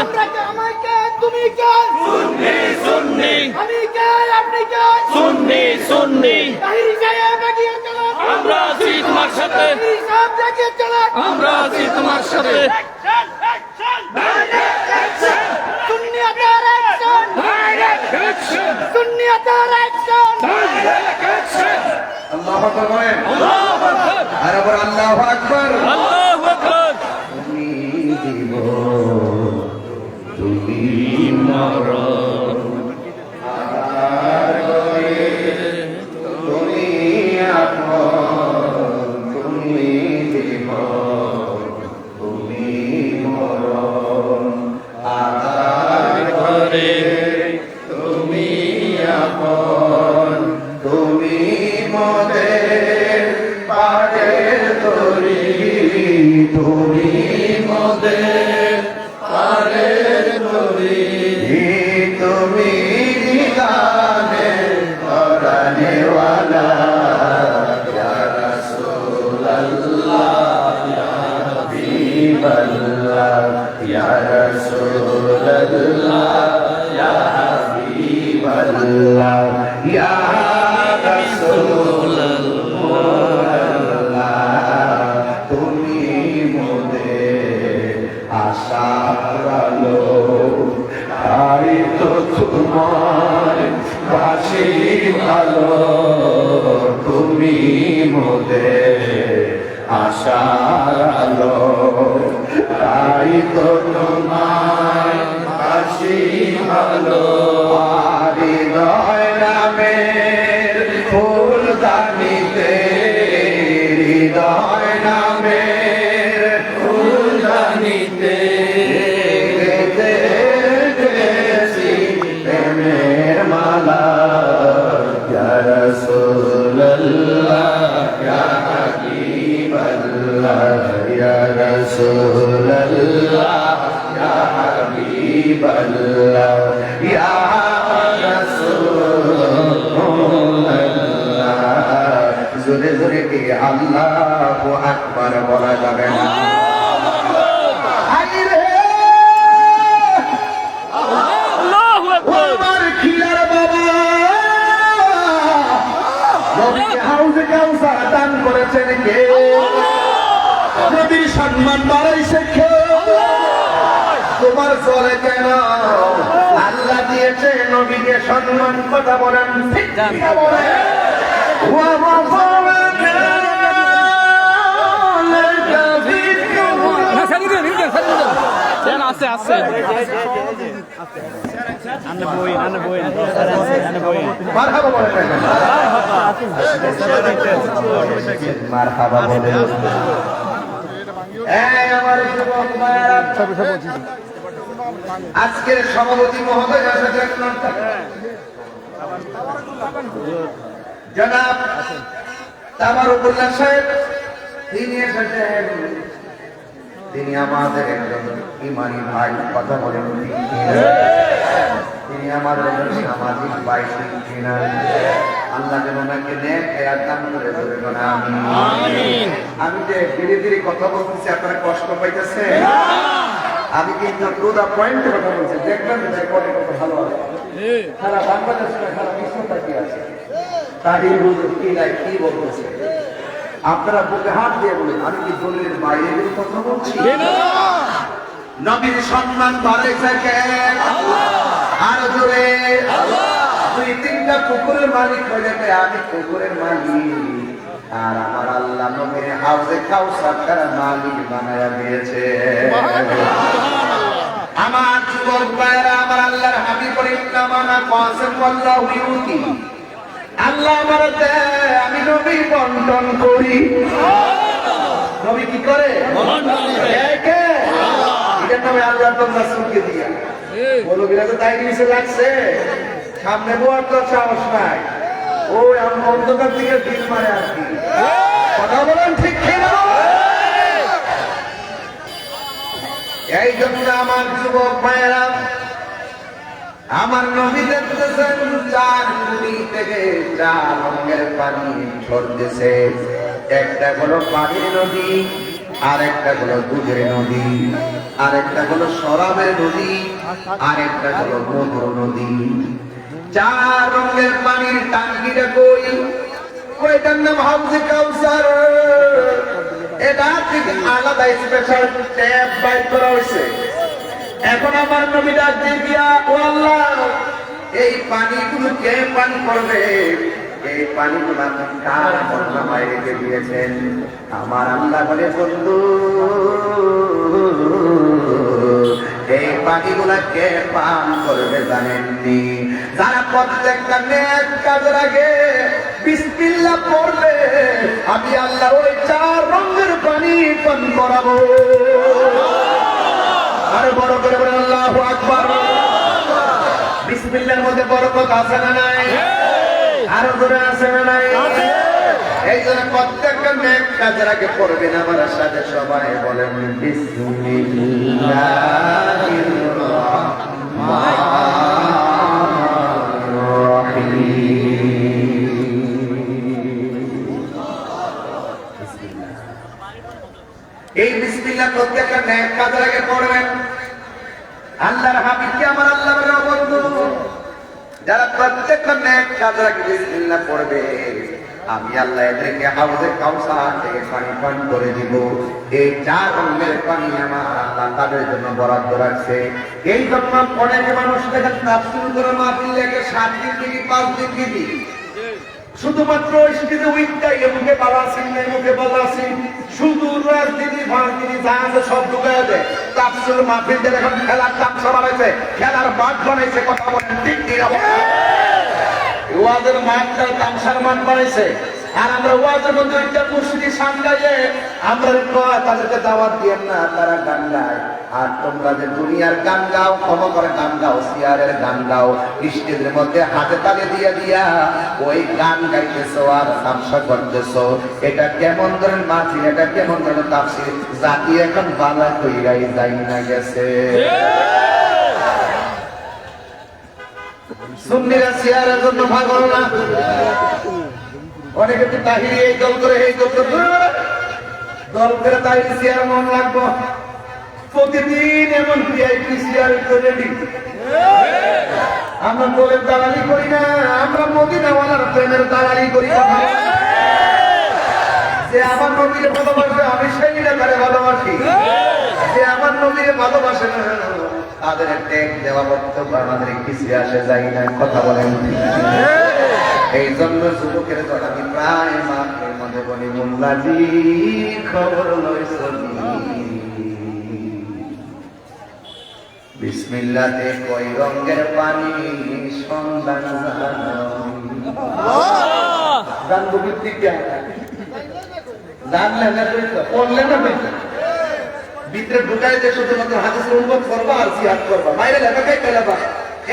আমাকে তুমি কে? সুন্নি সুন্নি, আমি কে? আপনি কে? সুন্নি সুন্নি, তাহিরি সাহেব এগিয়ে চলো, আমরা আছি তোমার সাথে, সব দেখে চলো, আমরা আছি তোমার সাথে। সুন্নিয়তের অ্যাকশন, ডাইরেক্ট অ্যাকশন, সুন্নিয়তের অ্যাকশন, ডাইরেক্ট অ্যাকশন। আল্লাহু আকবার, আল্লাহু আকবার, আরে বল আল্লাহু আকবার, আল্লাহু আকবার। তুমি দিব, তুমি তরে তুমি আপন, তুমি মোদের পারের তরি, তুমি মোদের পারের তরি, তুমি নিদানের করানেওয়ালা ইয়া রাসূলুল্লাহ ইয়া হাবিবাল্লাহ ইয়া রাসূলুল্লাহ ইয়া হাবিবাল্লাহ ইয়া রাসূলুল্লাহ তুমি মোদের আশার আলো, তাই তো তোমার বাসি ভালো, তুমি মোদের আশার আলো, তাই তো তোমার বাসি ভালো। হৃদয় নামের ফুলদানিতে, হৃদয় নামের ফুলদানিতে প্রেমের মালা ইয়া রাসূলুল্লাহ ইয়া হাবিবাল্লাহ ইয়া রাসূলুল্লাহ ইয়া হাবিবাল্লাহ ইয়া রাসূলুল্লাহ। জোরে জোরে কি আল্লাহু আকবার বলা যাবে না? আল্লাহু আকবার। আমার খিলার বাবা নবীকে হাউজে কাউসার দান করেছেন কে? নবীর সম্মান বাড়াইছে কে? তোমার চলে কেন? আল্লাহ দিয়েছে নবীকে সম্মান, কথা বলেন ঠিক কিনা বলেন? ওয়া মাফাওয়ানা লাকা যিকরুকা। আছে আছে মারহাবা বলেন না? মারহাবা বলেন। এই আমার যুবক ভাইরা, আজকের সভাপতি মহোদয় এসেছেন জনাব তামারুল্লাহ সাহেব, তিনি এসেছেন। তিনি আমাদের একজন ইমানি ভাই, কথা বলেন ঠিক কিনা? তিনি আমাদের একজন সামাজিক ভাই, ঠিক কিনা? আল্লাহ যেন ওনাকে নেক হায়াত দান করে দেবেন, আমিন। আমি যে ধীরে ধীরে কথা বলতেছি, আপনারা কষ্ট পাইতেছেন? আমি কিন্তু টু দা পয়েন্টে কথা বলছি, দেখবেন রেকর্ডে কত ভালো আছে। সারা বাংলাদেশ সারা বিশ্ব তাকিয়ে আছে তাহির হুজুর কি নাই কি বলতেছে। আপনারা বুকে হাত দিয়ে বলেন, আমি কি দলিলের বাইরে বের কথা বলছি? নবীর সম্মান বাড়াইছে কে? আর জোরে দুই তিনটা পুকুরের মালিক হয়ে যাবে, আমি পুকুরের মালিক, আর আমার আল্লাহ নবীর হাউজে কাউসার মালিক বানায়া দিয়েছে। আমার যুবক ভাইরা, আমার আল্লাহর হাবিব ইন্নামা কাসিম আল্লাহু ইউতি, আল্লাহ আমার দেয়, আমি নবী বন্টন করি। নবী কি করে? কে? এটার নামে আল্লাহ তো রাসূলকে দিয়া বলো বিরাজ তাই নিচে লাগছে, সামনে বোয়ার তো সাহস নাই, ওই আমি অন্ধকার দিকে দিন মারে আর কি। কথা বলেন ঠিক কিনা? এই জন্য আমার যুবক ভাইয়েরা, আমার নবী দেখতেছেন চার কুড়ি থেকে চার রঙের পানি ঝরতেছে। একটা হলো পানির নদী, আর একটা হলো দুধের নদী, আর একটা হলো শরাবের নদী, আর একটা হলো মধুর নদী। চার রঙের পানির টাঙ্কিটা কই? ওইটার নাম হাউজে কাউসার। এটা থেকে আলাদা স্পেশাল ট্যাপ বাইর করা হয়েছে। এখন আমার নবী ডাক দিয়া, ও আল্লাহ, এই পানিগুলো কে পান করবে? এই পানিগুলো আপনি কার বদনামায় রেখে দিয়েছেন? আমার আল্লাহ বলে, বন্ধু, এই পানিগুলা কে পান করবে জানেননি? যারা প্রত্যেকটা নেক কাজের আগে বিসমিল্লাহ পড়বে, আমি আল্লাহ ওই চার রঙের পানি পান করাবো। আরে বড় করে বলেন আল্লাহু আকবার। বিসমিল্লাহর মধ্যে বরকত আছে না নাই? আরো জোরে আছে না নাই? এই জন্য প্রত্যেকটা নেক কাজের আগে পড়বেন আমার সাথে সবাই বলেন বিসমিল্লাহির রহমানির রহিম। এই বিসমিল্লাহ প্রত্যেকটা নেক কাজের আগে পড়বেন। আল্লাহর হাবিবকে আমার আল্লাহর বন্ধু যারা প্রত্যেকটা নেক কাজের আগে বিসমিল্লাহ পড়বে, আমি আল্লাহ এদেরকে হাউজে কাউসার থেকে পানি পান করে দিব। এই 4 রঙের পানি আমার আল্লাহ তাদের জন্য বরাদ্দ রাখছে। এই জন্য অনেক মানুষ দেখেন তাফসীর করে মাহফিল লেগে 7 দিন থেকে 5 দিন দিবি, শুধুমাত্র স্টেজে উইকটাই মুখে বালা আছেন না মুখে বালা আছেন, শুধু রাজনীতি ভাঙতি যা আছে সব ঢুকায় দেয়। তাফসীর মাহফিল দিয়ে এখন খেলার তামসা বানাইছে, খেলার মাঠ বানাইছে। কথা বলেন ঠিক কি না? ওয়াজের মাঠটাই তামসার মাঠ বানাইছে। আর আমরা ওয়াজের মধ্যে একটা মুর্শিদি সামলাইয়ে আমরা তাদেরকে দাওয়াত দিয়েন না, তারা গান গায়। আর তোমরা যে দুনিয়ার গান গাও, ক্ষমা করে গান গাও, সিয়ারের গান গাও, স্টেজের মধ্যে হাতে তালে দিয়ে দিয়া ওই গান গাইতেছো আর তামসা করতেছো। এটা কেমন ধরনের মাহফিল, এটা কেমন ধরনের তাফসীর, জাতি এখন বালা কইরাই যাই না গেছে। সুন্নিরা সিয়ারের জন্য পাগল না। অনেকে তো তাহিরি এই দল করে এই দল করে দল করে তাহিরি সিয়ার মন লাগবো। প্রতিদিন এমন ভিআইপি সিয়ার রেডি। আমরা দলের দালালি করি না, আমরা মদিনাওয়ালার প্রেমের দালালি করি। যে আমার নবীরে ভালোবাসে আমি সেই তারে ভালোবাসি। যে আমার নবীরে ভালোবাসে না তাদের টেক দেওয়া বক্তব্য আমাদের কিছু আসে যাই না। কথা বলেন। এই জন্য যুবকের দল আমি প্রায় মাঠের মধ্যে বলি, মোল্লাজি খবর লইছ বিসমিল্লাতে কই রঙের পানি সন্ধান গান বুকির দিকে জানলে না পড়লে না ভিতরে ঢুকাই দিয়ে শুধুমাত্র হাদিসের উন্মত করবা আর জিহাদ করবা, বাইরে লেখাটাই পেলাবা।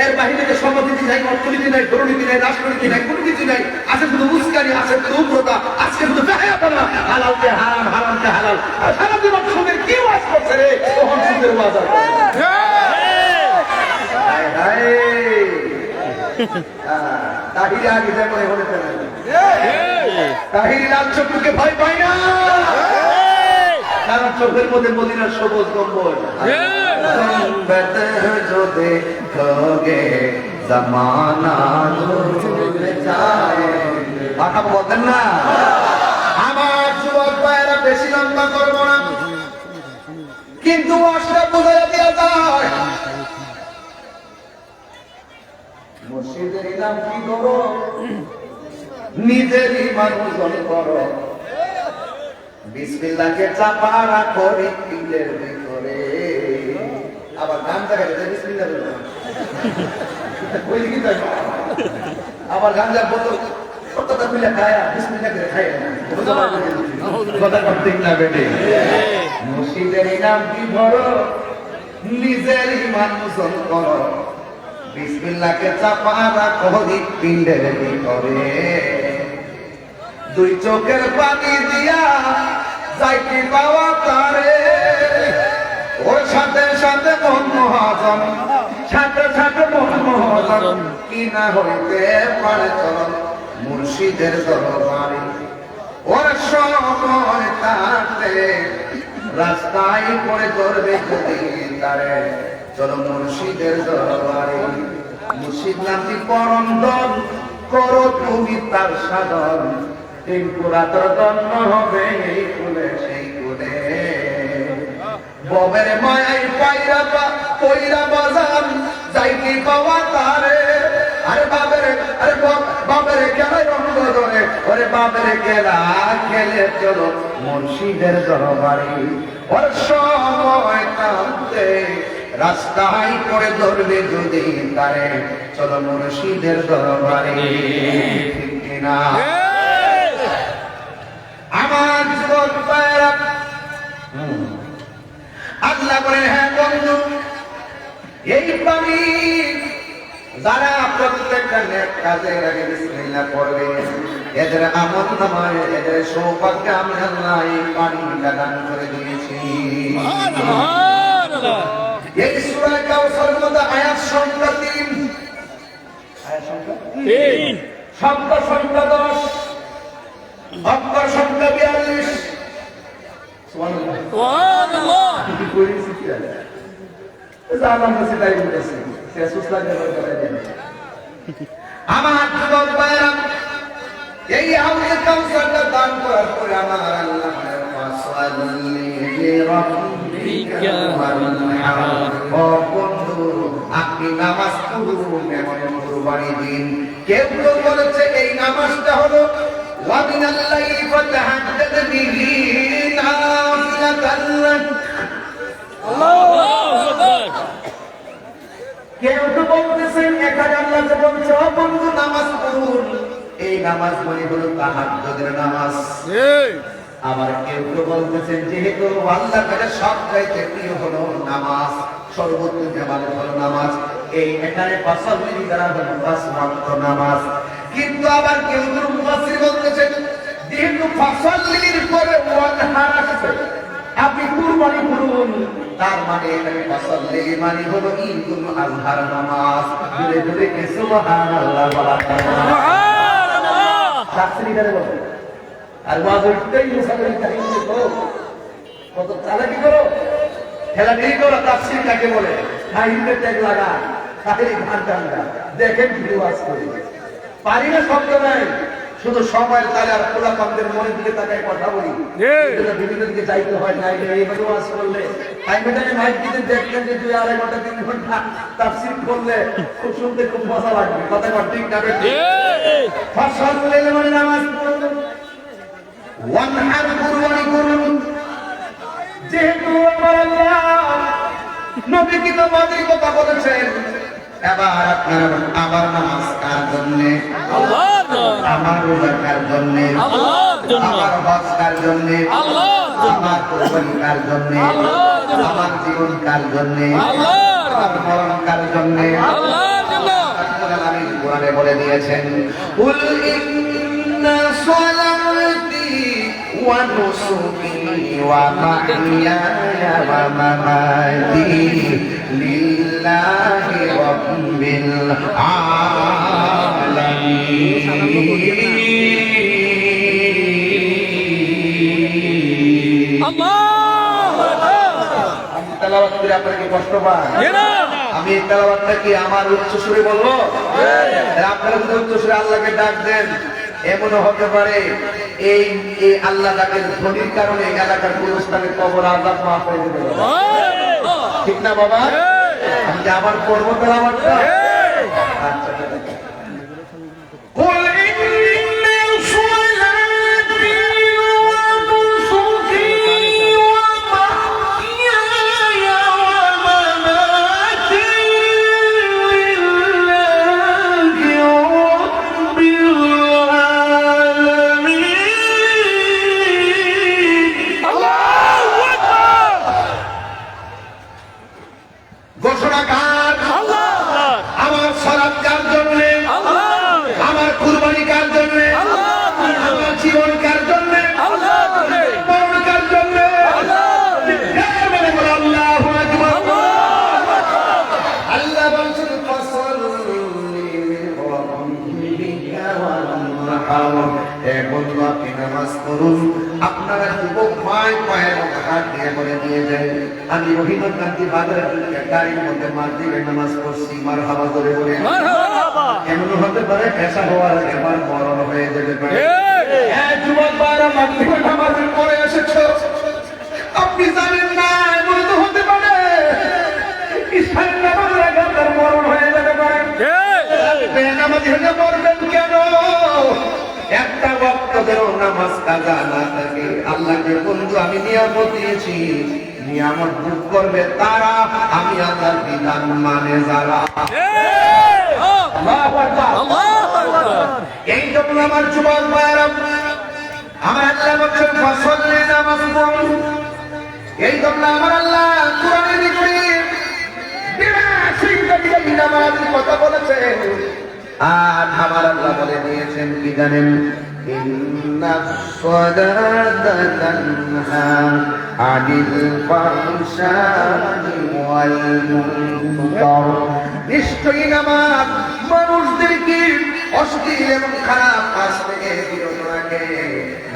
এর বাহিনীতে সমাজনীতি নাই, অর্থনীতি নাই, দুর্নীতি নাই, রাষ্ট্রনীতি নাই, কোনো কিছু নাই। আছে শুধু উস্কানি, আছে শুধু উগ্রতা, আজকে শুধু বেহায়াপনা, হালালকে হারাম, হারামকে হালাল। আর সারা জীবন সুদের কি ওয়াজ করছে রে? তখন সুদের ওয়াজ আর করে। হায় হায়, তাহিরি আগে যেমন হলে তাহিরি লাল চক্ষুকে ভয় পায় না, কারণ চোখের মধ্যে মদিনার সবুজ গম্বর। जो देखोगे जमाना भूल जाएंगे। কথা বলতেন না? আমার যুবক ভাইয়েরা বেশি লম্বা করবো না, কিন্তু আশা বুঝাই দেওয়া যায়। মুর্শিদের নাম কি করো, নিজেরই মানুষজন করো। বিসমিল্লাহকে চাপা রাখো হৃৎপিণ্ডের ভিতরে। আবার গান দেখা যায় বিসমিল্লাহ বলে কি তাই? আবার গাঞ্জার বোতল কতটা মিলে খায়া বিসমিল্লাহ করে খায় না। কথা করতে না বেটে। মুর্শিদের নাম কি ধরো, নিজেরই মানুষজন করো। বিসমিল্লাহকে চাপা রাখো হৃৎপিণ্ডের ভিতরে। দুই চোখের পানি দিয়া যাইতে পাওয়া তারে, ওর সাথে সাথে মন মহাজন, সাথে সাথে মন মহাজন, কি না হইতে পারে চরণ মুর্শিদের দরবারে। ওর সময় থাকতে রাস্তায় পড়ে ধরবে যদি তারে, চলো মুর্শিদের দরবারে। মুর্শিদ নামটি পরম ধন, করো তুমি তার সাধন। ত্রিপুরাতর জন্ম হবে এই কুলে সেই কুলে। ববের মায়াই পাইরা পইরা বাজান যাইতে পাওয়া তারে। আরে বাবের খেলায় রঙ্গ ধরে, ওরে বাবের খেলা খেলে চলো মুর্শিদের দরবারে। ওর সময় কাঁদতে রাস্তায় পড়ে ধরবে যদি তারে, চলো মুর্শিদের দরবারে। ঠিক কিনা? আমার যুবক ভাইয়েরা আল্লাহ বলেন, হ্যাঁ বন্ধু, এই পানি যারা প্রত্যেকটা নেক কাজের আগে বিসমিল্লাহ পড়বে এদের আমল নামায় এদের সৌভাগ্যে আমি আল্লাহ এই পানিটা দান করে দিয়েছি। এই সূরা কাউসারের মধ্যে আয়াত সংখ্যা 3, আয়াত সংখ্যা 3, শব্দ সংখ্যা 10, অক্ষর সংখ্যা 42। সুবহানাল্লাহ সুবহানাল্লাহ। কি করেছি কি আলে জানাম না সেটাই বলতেছি শেষ লাগে করে দেন। আমার যুবক ভাইরা এই হাউজে কাউসারটা দান করার পরে আমার আল্লাহ ফাসাল্লি লিরাব্বিকা ওয়ানহার, ও বন্ধু আপনি নামাজ পড়ুন এমন কুরবানি দিন। কেউ কেউ বলেছে এই নামাজটা হলো ওয়া মিনাল লাইলি ফাতাহাজ্জাদ বিহি নাফিলাতান লাক। আল্লাহু আকবার। কেউ তো বলতেছেন এখানে আল্লাহ যে বলছে ও বন্ধু নামাজ পড়ুন, এই নামাজ মানে হলো তাহাজ্জুদের নামাজ। আবার কেউ তো বলতেছেন যেহেতু আল্লাহ তাআলা সবচাইতে প্রিয় হলো নামাজ, সর্বোত্তম ইবাদত হলো নামাজ, এই এখানে ফাসাল্লি দ্বারা হলো 5 ওয়াক্ত নামাজ। কিন্তু আবার কেউ তো মুফাসসির বলতেছেন যেহেতু ফাসাল্লির পরে ওয়ানহার আসছে, আপনি কুরবানি করুন, তার মানে এখানে ফাসাল্লি মানে হলো ঈদুল আজহার নামাজ। জোরে জোরে কে সুবহানাল্লাহ বলা। সুবহানাল্লাহ। শাস্ত্রী করে বলে আর ওয়াজ উঠতেই মুসাফির কাহিনী করো, কত চালাকি করো, খেলাধি করো। তাফসীর কাকে বলে? কাহিনীতে ট্যাগ লাগা, কাহিনী গান টানা, দেখেন ভিডিও ওয়াজ করি পারি না, শব্দ নাই, শুধু সময়ের তালে আর খোলাপানদের মনের দিকে তাকায় কথা বলি। বিভিন্ন দিকে যাইতে হয় না, এইভাবে ওয়াজ করলে টাইমে টাইমে মাইক দিতে দেখবেন যে 2-2.5 ঘন্টা 3 ঘন্টা তাফসীর করলে খুব শুনতে খুব মজা লাগবে। কথা বল ঠিক না বেঠিক? ফাসাল্লি মানে নামাজ পড়ুন, ওয়ানহার কুরবানি করুন। যেহেতু আমার আল্লাহ নবী কি নামাজের কথা বলেছেন, এবার আপনার আমার নামাজ কার জন্যে? আল্লাহর জন্য। আমার রোজা কার জন্যে? আল্লাহর জন্য। আমার হজ কার জন্যে? আল্লাহর জন্য। আমার কুরবানি কার জন্যে? আল্লাহর জন্য। আমার জীবন কার জন্যে? আল্লাহর জন্য। আমার মরণ কার জন্যে? আল্লাহর জন্য। রাব্বুল আলামিন কোরআনে বলে দিয়েছেন কুল ইন্না সালাতি ওয়া নুসুকি ওয়া মাহইয়ায়া ওয়া মামাতি লিল্লাহি রাব্বিল আলামিন। আল্লাহু আকবার। আমি তেলাওয়াত করে আপনাকে কষ্ট পাই? আমি এই তেলাওয়াতটা কি আমার উচ্চ সুরে বলবো? আপনারা যদি উচ্চ সুরে আল্লাহকে ডাক দেন, এমনও হতে পারে এই আল্লাহ ডাকের ধ্বনির কারণে এলাকার গুরুস্থানের কবর আযাব মাফ হয়ে যেতে পারে। ঠিক না বাবা? আমি যে আবার পড়বো তেলাওয়াতটা? আচ্ছা ঠিক আছে। قل إن صلاتي ونسكي ومحياي ومماتي لله رب العالمين। আল্লাহু আকবার। ঘোষণা কার? আল্লাহ। আমার সালাত কার জন্য? আল্লাহ। আমার কুরবানি কার জন্য? আমার জীবন কার জন্য? মরণ কার জন্য? আল্লাহু আকবার। আল্লাহ বলছেন ফাসাল্লি লিরাব্বিকা ওয়ানহার, এখন আপনি নামাজ পড়ুন। আপনারা যুবক পায়ে পায়ে হাত দিয়ে বলে দিয়ে যায় আমি রহিমত গান্ধী বাজারের গাড়ির মধ্যে মাগরিবের নামাজ পড়ছি, মারহাবা করে বলে। এমন হতে পারে পেশা হওয়ার আগে আমার মরণ হয়ে যেতে পারে। যুবক ভাইরা মাগরিবের নামাজের পরে এসেছো, আপনি জানেন না এমন তো হতে পারে ঈশার নামাজের আগে আপনার মরণ হয়ে যেতে পারে। বেনামাজি হয়ে মরবেন কেন? একটা ওয়াক্তের নামাজ কাজা না থাকে। আল্লাহকে বন্ধু আমি নিয়ামত দিয়েছি, নিয়ামত ভোগ করবে তারা, আমি আল্লাহর বিধান মানে যারা। আল্লাহু আকবার। এই জন্য আমার যুবক ভাইরা, আমার আল্লাহ বলছেন ফাসাল্লি নামাজ পড়ুন। এই জন্য আমার আল্লাহ কোরআনে লিখে নামাজের কথা বলেছেন, আর আমার আল্লাহ বলে দিয়েছেন কি জানেন? ইন্নাস সালাতা তানহা আনিল ফাহশাই ওয়াল মুনকার। নিশ্চয়ই নামাজ মানুষদেরকে অশ্লীল এবং খারাপ কাজ থেকে বিরত রাখে।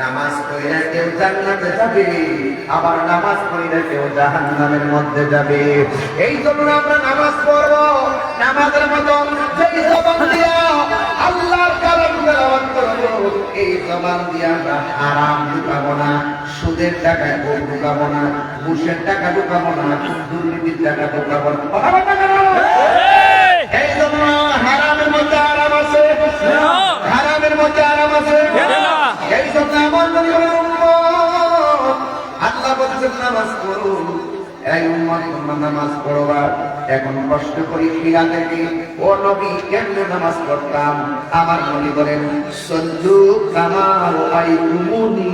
নামাজ পড়লে কেউ জান্নাতে যাবে, আবার নামাজ পড়লে কেউ জাহান্নামের মধ্যে যাবে। এই জন্য আমরা নামাজ পড়ব, নামাজের মতন যেই জবান দিয়া আল্লাহর কালাম তেলাওয়াত করব, এই জবান দিয়া আমরা হারাম ঢুকাবো না, সুদের টাকায় ভোগ ঢুকাবো না, ঘুষের টাকা ঢুকাবো না, দুর্নীতির টাকা ঢুকাবো না। এই জন্য হারামের মধ্যে আরাম আছে, হারামের মধ্যে আরাম আছে। এই জন্য আমার নবী বলেন, উম্মত, আল্লাহ বলেছেন নামাজ পড়ুন। এই উম্মত তোমরা নামাজ পড়বা। এখন কষ্ট করি ফিরা থেকে, ও নবী কেমনে নামাজ পড়তাম? আমার নবী বলেন, সল্লু কামা রাআইতুমুনি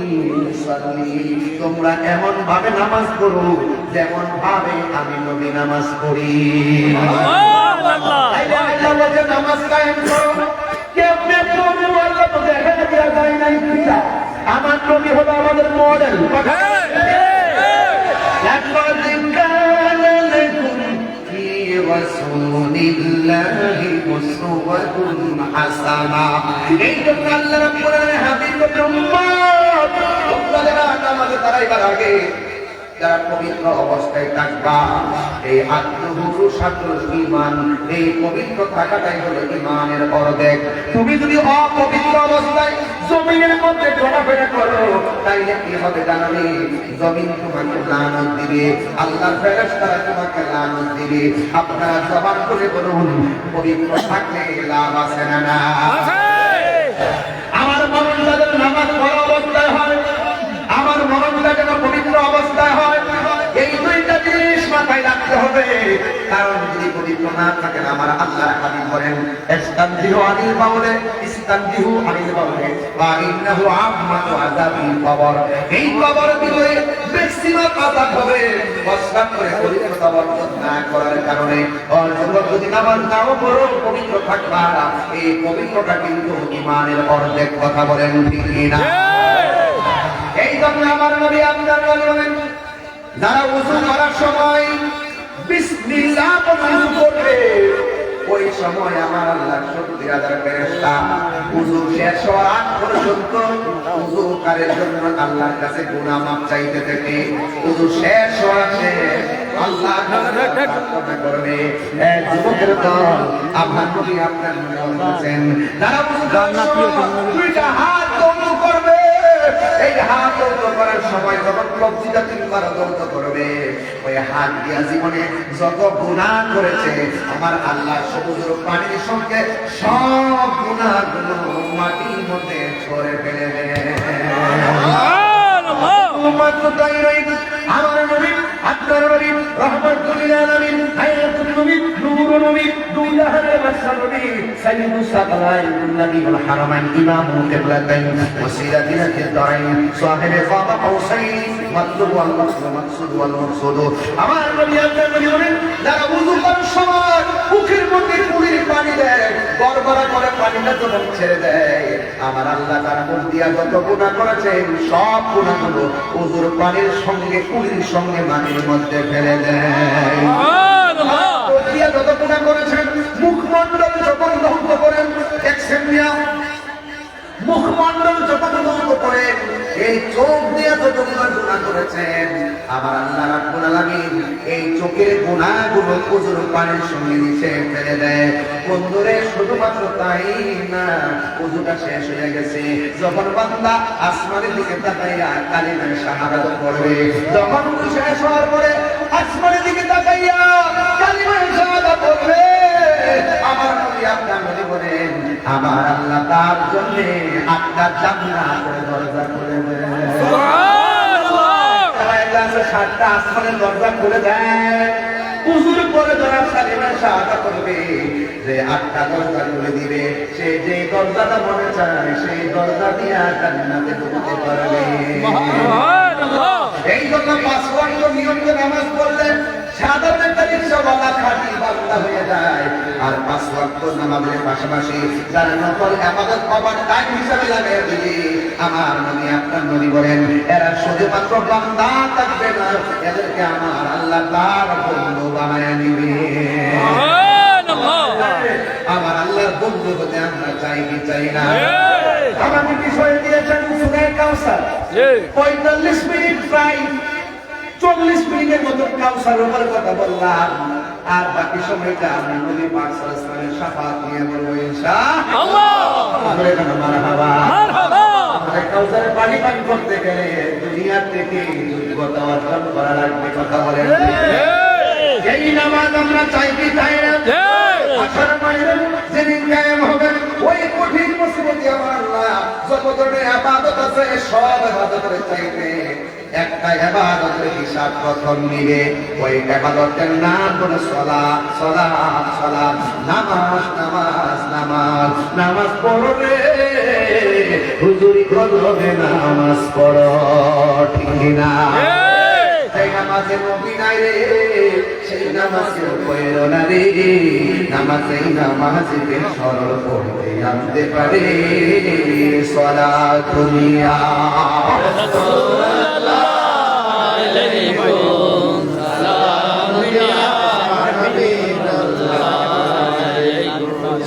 উসাল্লি। তোমরা এমন ভাবে নামাজ পড়ো যেমন ভাবে আমি নবী নামাজ পড়ি। নামাজ কায়েম করো। কেমনে পড়বো আল্লাহ তো দেখা দেওয়া যায় নাই। আমার নবী হলো আমাদের মডেল। এই জন্য আল্লাহ রাব্বুল আলামিন হাবিব বলেন, উম্মত তোমরা যারা নামাজে দাঁড়াইবার আগে যারা পবিত্র অবস্থায় থাকবা, এই আত্মহুরুষাতুল ঈমান, এই পবিত্র থাকাটাই হলো ঈমানের অর্ধেক। তুমি যদি অপবিত্র অবস্থায় জমিনের মধ্যে চলাফেরা করো, তাইলে কি হবে জানাবে? জমিন তোমাকে লানত দিবে, আল্লাহর ফেরেশতারা তোমাকে লানত দিবে। আপনারা জবান করে বলুন, পবিত্র থাকলে লাভ আছে না? না। আমার মরণটা যেন নামাজ পড়া অবস্থায় হয়, আমার মরণটা যেন পবিত্র অবস্থায় হয়। এই দুইটা জিনিস মাথায় রাখতে হবে, কারণ যদি পবিত্র না থাকেন, আমার আল্লাহ হাবিব বলেন, ইস্তানজিহু আনিল বাউলে ইস্তানজিহু আনিল বাউলে ওয়া ইন্নাহু আম্মাতু আযাবিল কবর। এই কবর দিলে ম্যাক্সিমাম আযাব হবে প্রস্রাব করে পবিত্রতা বর্জন না করার কারণে। আর যুবক যদি নামাজ নাও পড়ো, পবিত্র থাকবা, এই পবিত্রতা কিন্তু ঈমানের অর্ধেক। কথা বলেন ঠিক না? এই জন্য আমার নবী আপনার বলেন, যারা ওযু করার সময় বিসমিল্লাহ বলে ওযু করবে, ওই সময় আমার আল্লাহ 70,000 ফেরেশতা ওযু শেষ হওয়ার আগ পর্যন্ত ওযুকারীর জন্য আল্লাহর কাছে গুনাহ মাফ চাইতে থাকে। ওযু শেষ হওয়ার শেষ আল্লাহ প্রার্থনা করবে। যুবকের দল, আমার নবী আপনার মনে বলছেন, যারা ওযু করার দুইটা হাত ওযু করবে, এই হাত ওযু করার সময় যখন লজ্জিত তিনবার ওযু করবে, ওই হাত দিয়া জীবনে যত গুনাহ করেছে আমার আল্লাহ সমুদ্র পানির সঙ্গে সব গুনাহগুলো মাটির মধ্যে ছড়ে ফেলে দেয়। আমার নবী, আপনার নবী, রহমাতুল লিল আলামিন, হায়াতুল নবী, নূরুন নবী, দুজাহানের বাদশা নবী, সাইয়্যিদুস সাকালাইন, নবীউল হারামাইন, ইমামুল কিবলাতাইন, ওয়াসিলাতিনা ফিদ-দারাইন, সাহিবে কাবা কাউসাইন, মাতলুব ওয়াল মাকসুদ, মাকসুদ ওয়াল মাকসুদ। আমার নবী, আপনার নবী বলেন, যারা ওযু করার সময় মুখের মধ্যে কুলির পানি দেয়, গড়গড়া করে পানিটা যখন ছেড়ে দেয়, আমার আল্লাহ তার মুখ দিয়া যত গুনাহ করেছেন সব গুনাহগুলো ওযুর পানির সঙ্গে কুলির সঙ্গে মাটির মধ্যে ফেলে দেয়। দিয়া যত গুনাহ করেছেন, মুখমণ্ডল যখন ধ্বংস করেন, দেখছেন না? মুখমণ্ডল যখন ধ্বংস করেন, এই চোখ দিয়ে যত গুনাহ করেছেন, আমার আল্লাহ রাব্বুল আলামিন এই চোখের গুনাহগুলো ওযুর পানির সঙ্গে নিচে ফেলে দেয়। বন্ধুরে, শুধুমাত্র তাই না, ওযুটা শেষ হয়ে গেছে, যখন বান্দা আসমানের দিকে তাকাইয়া কালিমা শাহাদাত পড়বে, যখন শেষ হওয়ার পরে আসমানের দিকে তাকাইয়া কালিমা শাহাদাত পড়বে, আমার নবী আপনার নবী বলেন, আমার আল্লাহ তার জন্য 8টা জান্নাতের দরজা খুলে দেয়। সুবহানাল্লাহ। 7টা আসমানের দরজা খুলে দেয়। ওযুর পরে যারা কালিমা শাহাদাত করবে, যে 8টা দরজা খুলে দিবে, সে যে দরজাটা মনে চায় সেই দরজা দিয়ে জান্নাতে ঢুকতে পারবে। সুবহানাল্লাহ। এই জন্য 5 ওয়াক্ত নিয়মিত নামাজ পড়লে সাধারণ একটা রিকশাওয়ালা জানি বান্দা হয়ে যায়। আর 5 ওয়াক্ত নামাজের পাশাপাশি যারা নফল ইবাদত ওভার টাইম হিসাবে লাগায় দিবে, আমার নবী আপনার নবী বলেন এরা শুধুমাত্র বান্দা থাকবে না, এদেরকে আমার আল্লাহ তার বন্ধু বানায় নিবে। আমার আল্লাহর বন্ধু হতে আমরা চাই কি চাই না? আমাকে বিষয় দিয়েছেন সূরা কাউসার, 45 মিনিট প্রায় 40 মিনিটের মতো কাউসারের উপর কথা বললাম, আর বাকি সময়টা আমি নবী পাক সাল্লাল্লাহু আলাইহি ওয়াসাল্লামের শাফাআত নিয়ে বলবো ইনশাআল্লাহ। মারহাবা মারহাবা। কাউসারের পানি পান করতে গেলে দুনিয়া থেকে যোগ্যতা অর্জন করা লাগবে, কথা বলেন। এই নামাজ আমরা চাই কি চাই না? আশার মায়ের যেদিন কায়েম হবে ওই কঠিন মুসিবতে আমার আল্লাহ যত ধরনের ইবাদত আছে সব ইবাদতের চাইতে একটা ইবাদতের হিসাব প্রথম নিবে। ওই ইবাদতের নাম হলো সালাত। সালাত সালাত, নামাজ নামাজ নামাজ। নামাজ পড়ো রে হুজুরি করবে, নামাজ পড়ো, ঠিক না? সেই নামাজে নবী নাই রে, সেই নামাজে পড়ো না রে। নামাজে নামাজে সরল পড়তে আনতে পারে সালাত দুনিয়া।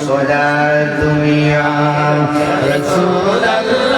সালাত দুনিয়া রাসূলুল্লাহ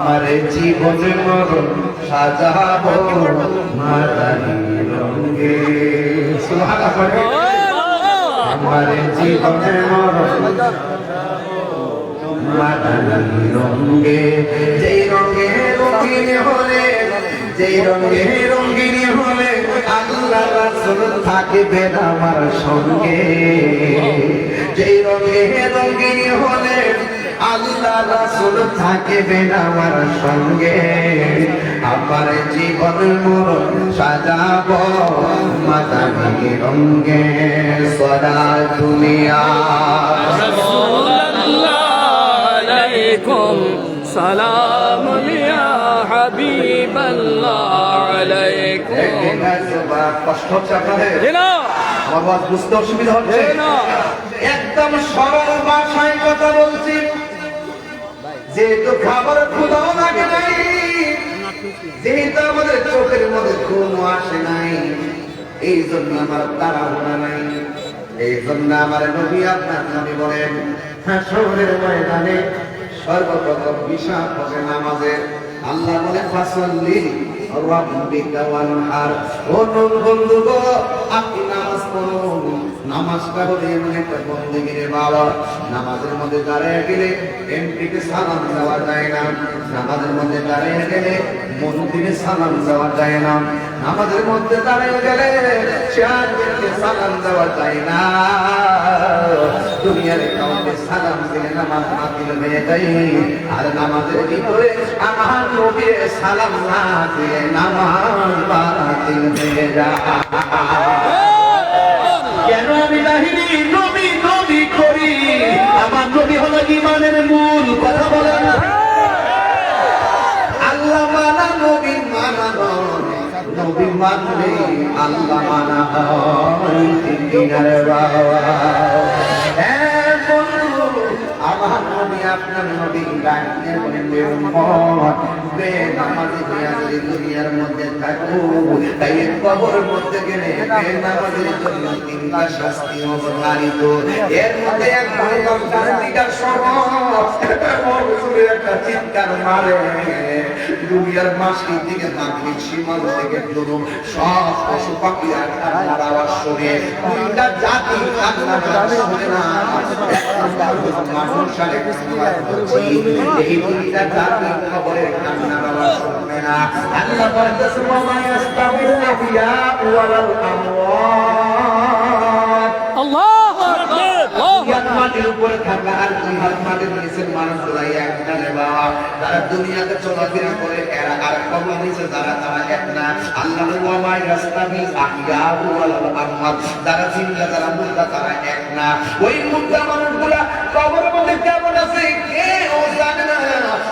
মারে জীবনে মরণ সাজাবো মাদানি রঙে। মারে জীবনে মরণ মাদানি রঙে। যেই রঙে রঙিন হলে, যেই রঙে রঙিন হলে আল্লাহ রাসূল থাকবেন আমার সঙ্গে। যেই রঙে রঙিন হলে আল্লাহ রাসূল থাকবেন আমার সঙ্গে। আমার জীবন মরণ সাজাবো মাদানি রঙে। সালাত দুনিয়া রাসূলুল্লাহ আলাইকুম সালাম ইয়া হাবিবাল্লাহ আলাইকুম। কষ্ট হচ্ছে আপনাদের? না, আমার বাস বুঝতে অসুবিধা হচ্ছে না। একদম সরল ভাষায় কথা বলছি। যেহেতু খাবার ক্ষুধাও লাগে নাই, যেহেতু আমাদের চোখের মধ্যে ঘুমও আসে নাই, এই জন্য আমার তাড়াহুড়া নাই। এই জন্য আমার নবী আপনার নবী বলেন হাসরের ময়দানে সর্বপ্রথম হিসাব হবে নামাজের। আল্লাহ বলে ফাসাল্লি রাব্বিকা ওয়ানহার। ও বন্ধু গো, আপনি নামাজ পড়ুন। নামাজটা হলো এমন একটা বন্দেগী রে বাবা, নামাজের মধ্যে দাঁড়িয়ে গেলে এমপিকে সালাম দেওয়া যায় না, নামাজের মধ্যে দাঁড়িয়ে গেলে মন্দিরে সালাম দেওয়া যায় না, নামাজের মধ্যে দাঁড়িয়ে গেলে চেয়ারম্যানকে সালাম দেওয়া যায় না। দুনিয়ার কাউকে সালাম দিলে নামাজ বাতিল হয়ে যায়, আর নামাজের ভিতরে আমার নবীর সালাম না দিয়ে নামাজ বাতিল হয়ে যায়। কেন আমি বাহিনী নবী নবী করি? আমার নবী হলো ঈমানের মূল, কথা বলে না। আল্লাহ মানা নবী মানা নয়, নবী মানলে আল্লাহ মানা হয়। বাবা আমার নবী আপনার নবী ডাক দিয়ে বলেন রে উম্মত বেনামাজি হইয়া যদি দুনিয়ার মধ্যে থাকো তাই কবরের মধ্যে গেলে বেনামাজির জন্য তিনটা শাস্তি অবধারিত। এর মধ্যে এক ভয়ঙ্কর কান্তিকার একটা চিৎকার মারে দুনিয়ার মাসির দিকে মাগরিব সীমান্ত থেকে ধরুন সব পশু পাখিরা কান্নার আওয়াজ শুনে দুইটা জাতি কান্নার আওয়াজ শুনে না মানুষ আর এই দুইটা জাতি কবরের কান্নার আওয়াজ শুনবে না। আল্লাহ বলতেছে ওয়া ইয়াস্তাবিল আহইয়া ওয়াল আমওয়াত আল্লাহু আকবার মাটির উপরে থাকা আর দুই হাত মাটির নিচের মানুষগুলা একটা রে বাবা। যারা দুনিয়াতে চলাফেরা করে এরা আর কবর নিচে যারা তারা এক না। আল্লাহ ওয়া মা ইয়াস্তাবিল আহইয়া ওয়াল আমওয়াত যারা জিন্দা যারা মুর্দা তারা এক না। ওই মুর্দা মানুষগুলা কবরের মধ্যে কেমন আছে কেউ জানে না,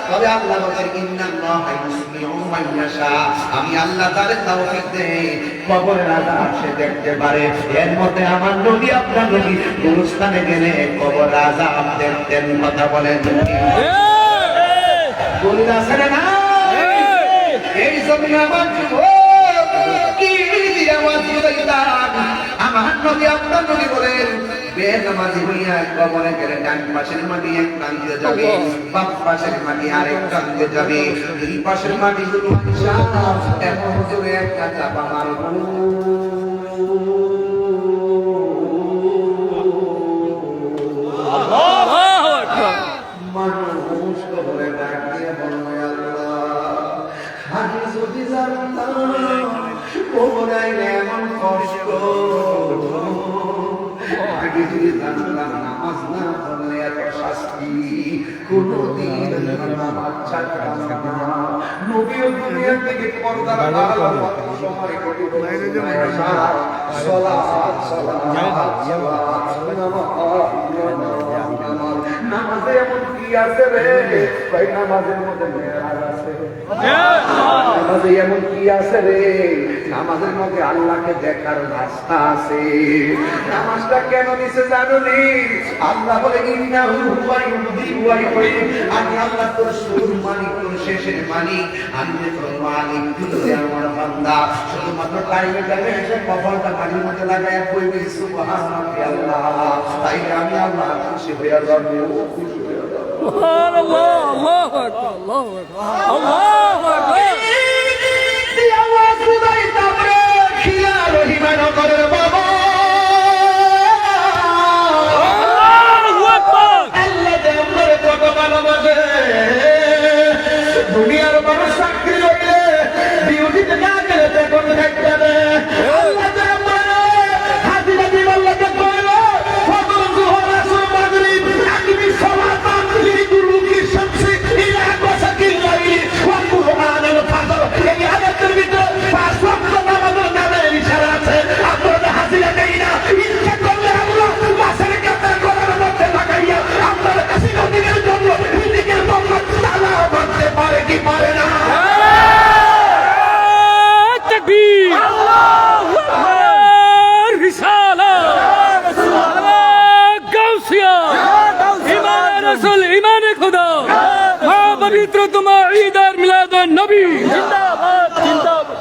তবে আল্লাহ বলেন ইন্নাল্লাহা ইউসমিউ মান ইয়াশা, আমি আল্লাহ তাআলা তৌফিক দেই কবরের আযাব সে দেখতে পারে। এর মধ্যে আমার নবী আপনার নবী গুরুস্থানে গেলে কবর আযাব দেখতেন। কথা বলেন বলুন আছে না? এই জন্য আমার যুবক কি আমার যুবক আমার নবী আপনার নবী বলেন বেনামাজি হইয়া কবরে গেলে ডান পাশের মাটি এক প্রান্তে যাবে, বাম পাশের মাটি আরেক প্রান্তে যাবে। দুই পাশের মাটি গুলো এমন জোরে একটা চাপা মারব আল্লাহু আকবার মানুষ কবরে ডাক দিয়ে বলবে আল্লাহ আমি যদি জানতাম কবরে আইলে এমন কষ্ট, আগে যদি জানতাম নামাজ না পড়লে এত শাস্তি, কোনদিন নামাজ ছাড়তাম না। নবীও দুনিয়া থেকে পর্দার আড়াল কত সময় কঠিন সালাত নামাজে এমন কি আছে রে ভাই? নামাজের মধ্যে মেরাজ আছে। নামাজে এমন কি আছে রে? নামাজের মধ্যে আল্লাহকে দেখার রাস্তা আছে। নামাজটা কেন নিচে জানুনি? আল্লাহ বলে ইন্নাহু হুয়া ইউদি ওয়া ইউঈদ, আমি আল্লাহ তোর শুরুর মালিক তোর শেষের মালিক, আমি তোর মালিক তুই আমার বান্দা। শুধুমাত্র টাইমে টাইমে এসে কপালটা পানির মধ্যে লাগায় কইবি সুবহানাল্লাহ, তাই আমি আল্লাহ খুশি হয়ে যাবো। সুবহানাল্লাহ আল্লাহু আকবার আল্লাহু আকবার আল্লাহু আকবার এই আওয়াজ উদাই তাপরে খিলা রহিমান করে বাবা। আল্লাহু আকবার আল্লাহ যে আমরে কত ভালোবাসে, দুনিয়ার মানুষ চাকরি হইলে ডিউটিতে না গেলে তখন থাকতে হবে। আল্লাহ যে আমরে হাজিরা দিব আল্লাহকে কইলো ফজর জোহর আসর মাগরিব আকিমি সালাত আকিমি দুরুকি শামসি ইলা ওয়াসাকিল লাইলি ওয়া কুরআনুল ফাজর। এই আয়াতের ভিতরে পাঁচ ওয়াক্ত নামাজের নামে ইশারা আছে। আমরা হাজিরা দেই না, ইচ্ছা করলে আমরা মাসের কাছে করার মধ্যে লাগাইয়া আমরা চিরদিনের জন্য নিজের জন্য তালা বাঁধতে পারে কি পারে না? তাকবীর আল্লাহু আকবার রিসালাত গাউসিয়া ইমান রাসূল ইমান খুদা মা পবিত্র তোমা ঈদ আর মিলাদুন নবী জিন্দাবাদ জিন্দাবাদ।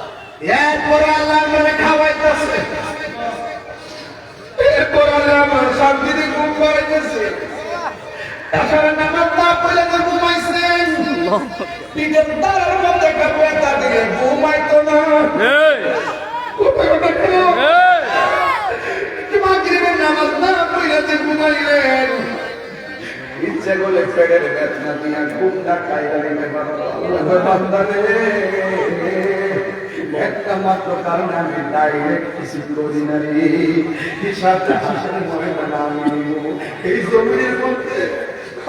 এরপরে আল্লাহ করে খাওয়াইতেছে, এরপর আল্লাহ আমার শান্তিতে ঘুম পাড়াইতেছে। আসলে নামাজ না পড়লে তো ঘুমাইছেন, পিঠের তারার মধ্যে কাপড় তার দিকে ঘুমাইতো না। এই এই মাগরিবের নামাজ না পড়লে যে ঘুমাইলেন, ইচ্ছে করলে পেটের বেদনা দিয়া ঘুমটা খাইয়া নিতে পারো। বান্দা রে, একটা মাত্র কারণ আমি ডাইরেক্ট কিছু করি না রে, হিসাবটা হাসির ময়দানে আমি নিব। এই জমির মধ্যে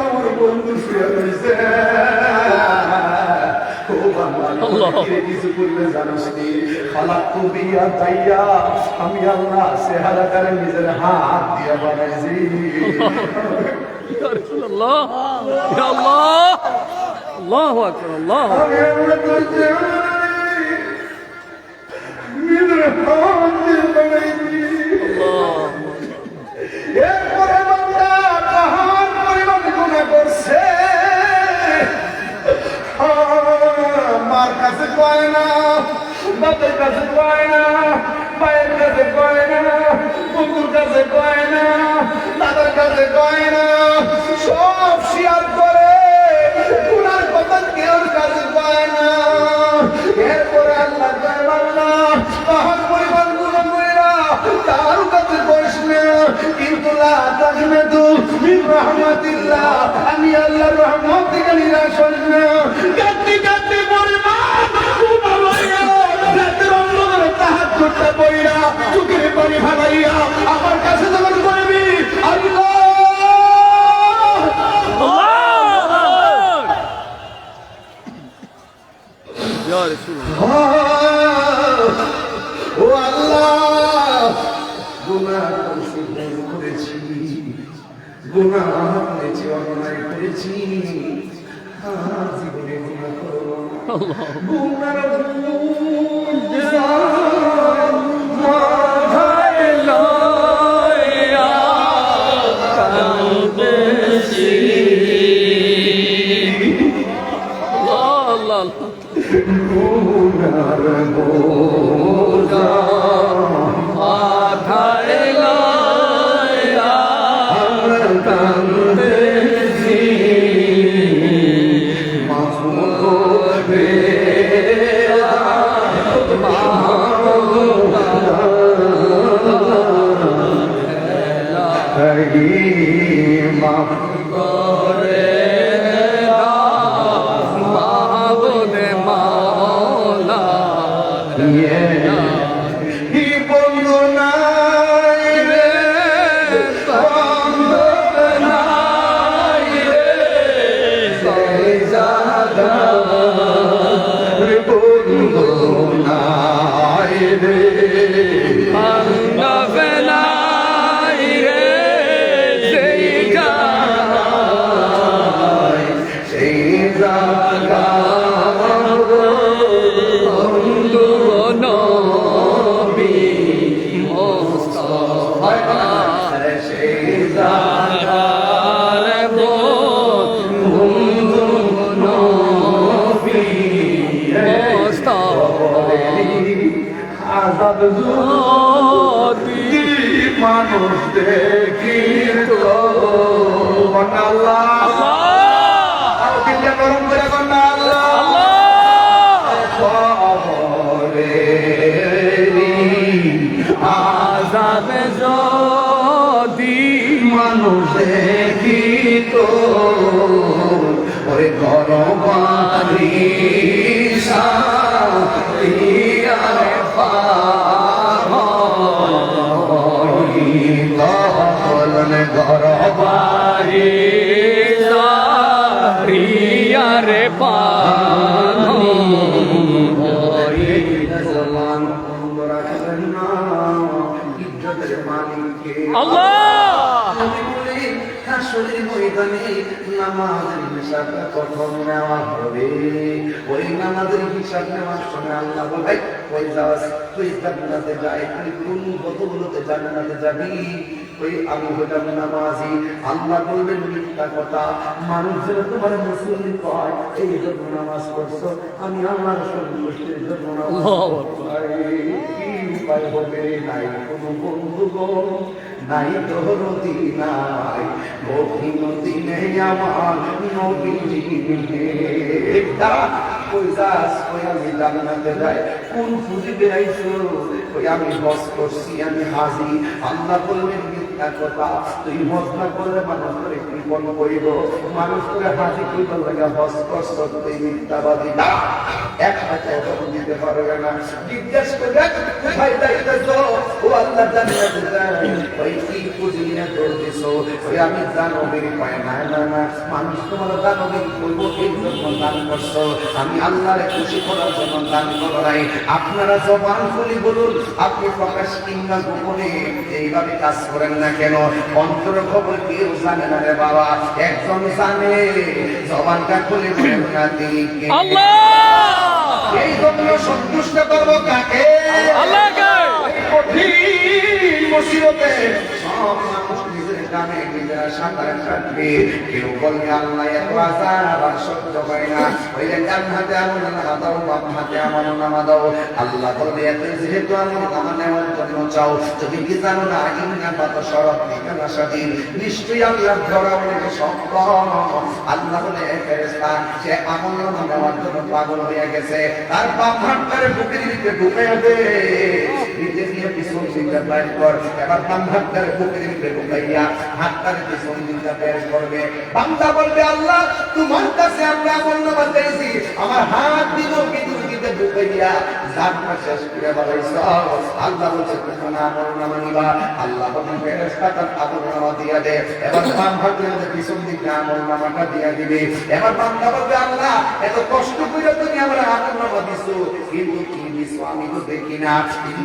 আমার বন্ধু শুয়ে রয়েছে। ও বাবা, কিছু করলে জানোস নি? খালাক তুবিয়া যাইয়া আমি আল্লাহ চেহারাটারে নিজের হাত দিয়া বানাইছি। ইয়া রাসূলুল্লাহ ইয়া আল্লাহ আল্লাহু আকবার আল্লাহু আকবার। আমি আমরা করছি নিজের হাত দিয়ে বানাইছি। এরপরে বান্দা পাহাড় পরিমাণ গুনাহ উম্মতের কাছে কয় না, ভাইয়ের কাছে কয় না, বন্ধুর কাছে কয় না, দাদার কাছে কয় না, সব শেয়ার করে, গুনার কথা কেউ কাছে কয় না। এরপরে আল্লাহ কয় বান্দা তাহার পরিবার গুলো কইরা তার কাছে কইস না, কিন্তু লা তাগনাতু মিন রাহমাতিল্লাহ, আমি আল্লাহর রহমত থেকে নিরাশ হইস না। কাঁদতে কাঁদতে পরিবার গুনাহ লইয়া রাতের অন্ধকারে তাহাজ্জুদটা পড়িয়া চোখের পানি ফালাইয়া আমার কাছে যখন কইবি আল্লাহ Ya Resulullah. ও আল্লাহ, গুনাহ করেছি, গুনাহ করেছি, অন্যায় করেছি, আর জীবনে গুনাহ করব না। গুনার বোঝা মাথায় লইয়া কাঁদছি। Allah Allah. গুনার বোঝা মাথায় লইয়া কাঁদছি। মাসুম করবে মাফ করে Mabude Maula. কি বন্ধু নাই রে, বান্ধব নাই রে, সেই জায়গায় রে বন্ধু নাই রে, Angabe nai re seika. সেই জায়গায় Bondhu Nabi Mustafa. সেই জায়গায় Bondhu Nabi Mustafa. Azad Adi মানুষ দেখি তো আল্লাহ দিলটা গরম করে কন্যা আল্লাহ খবরে Azabe Jodi মানুষ দেখি তো ওই গরম পানি সাথিয়ারে পাহন গরম Riyare Pano Allah হাসরের ময়দানে নামাজের হিসাবটা কখন নেওয়া হবে? ওই নামাজের হিসাব নেওয়ার সময় আল্লাহ বলে ওই যাস তুই জান্নাতে যাই, তুই কোন কতগুলোতে জান্নাতে যাবি? ওই আমি হইলাম নামাজি। আল্লাহ বলবেন মিথ্যা কথা, মানুষ যেন তোমার মুসলিম কয় এই জন্য নামাজ পড়ছো, আমি আল্লাহর সন্তুষ্টির জন্য নামাজ পড়ি। কি উপায় হবে? নাই কোনো বন্ধুগণ, নাই দরদি নাই, কঠিন দিনে আমার নবীজি কই যাস? কই আমি জান্নাতে যাই। কোন পুঁজি বেড়াইছো? কই আমি হজ করছি, আমি হাজি। আল্লাহ বললেন মিথ্যা কথা, তুই হজ না করলে মানুষ করে কৃপণ করিব, মানুষ করে হাজি কইবার লাগে হজ করছ, তুই মিথ্যাবাদী। না, এক হাতে দিতে পারবে না। জিজ্ঞেস করে কোথায় যাইতেছ? ও আল্লাহ জান্নাতে যাই। ওই কি পুঁজি নিয়ে দৌড়তেছ? ওই আমি দানবীর পায় না। না না, মানুষ তোমার দানবীর করবো এই জন্য দান করছো, আমি আল্লাহরে খুশি করার জন্য দান করো নাই। আপনারা জবান খুলি বলুন, আপনি প্রকাশ কিংবা গোপনে এইভাবে কাজ করেন না কেন? অন্তর খবর কেউ জানে না রে বাবা, একজন জানে, জবানটা খুলে বলেন না তিনি কে? Allah এই জন্য সন্তুষ্ট করবো কাকে? Allah ke কঠিন মুসিবতে সব মানুষ নিজের গ্রামে নিজেরা সাঁতার কাটবে, কেউ বলবে আল্লাহ এত আযাব আর সহ্য হয় না, ওইলে ডান হাতে আমল নামা দাও, বাম হাতে আমল নামা দাও। আল্লাহ বলবে এত যেহেতু আমল নামা নেওয়ার জন্য চাও, তুমি কি জানো না ইন্না বাতাসা রাব্বিকা লাশাদীদ, নিশ্চয়ই আল্লাহর ধরা অনেক শক্ত। আল্লাহ বলে ফেরেশতা সে আমল নামা নেওয়ার জন্য পাগল হয়ে গেছে, তার বাম হাতটারে বুকের ভিতরে ঢুকাইয়া দে, নিজে দিয়ে পিছন দিকে বাইর কর। এবার বাম হাতটারে বুকের ভিতরে ঢুকাইয়া হাতটারে পিছন দিকে বের করবে। বান্দা বলবে আল্লাহ তোমার কাছে আমরা আমল নামা চাইছি, আমার হাত দিব ভিতর দিকে ঢুকাইয়া জানটা শেষ করে বলাইছ। আল্লাহ বলছে তুমি আমল নামা নিবা, আল্লাহ বলবে ফেরেশতা তার আমল নামা দিয়া দে। এবার বাম হাতের পিছন দিকে আমল নামাটা দিয়া দিবে। এবার বান্দা বলবে আল্লাহ এত কষ্ট করে তুমি আমার আমল নামা দিছো, কিন্তু কি দিছো আমি তো দেখি না।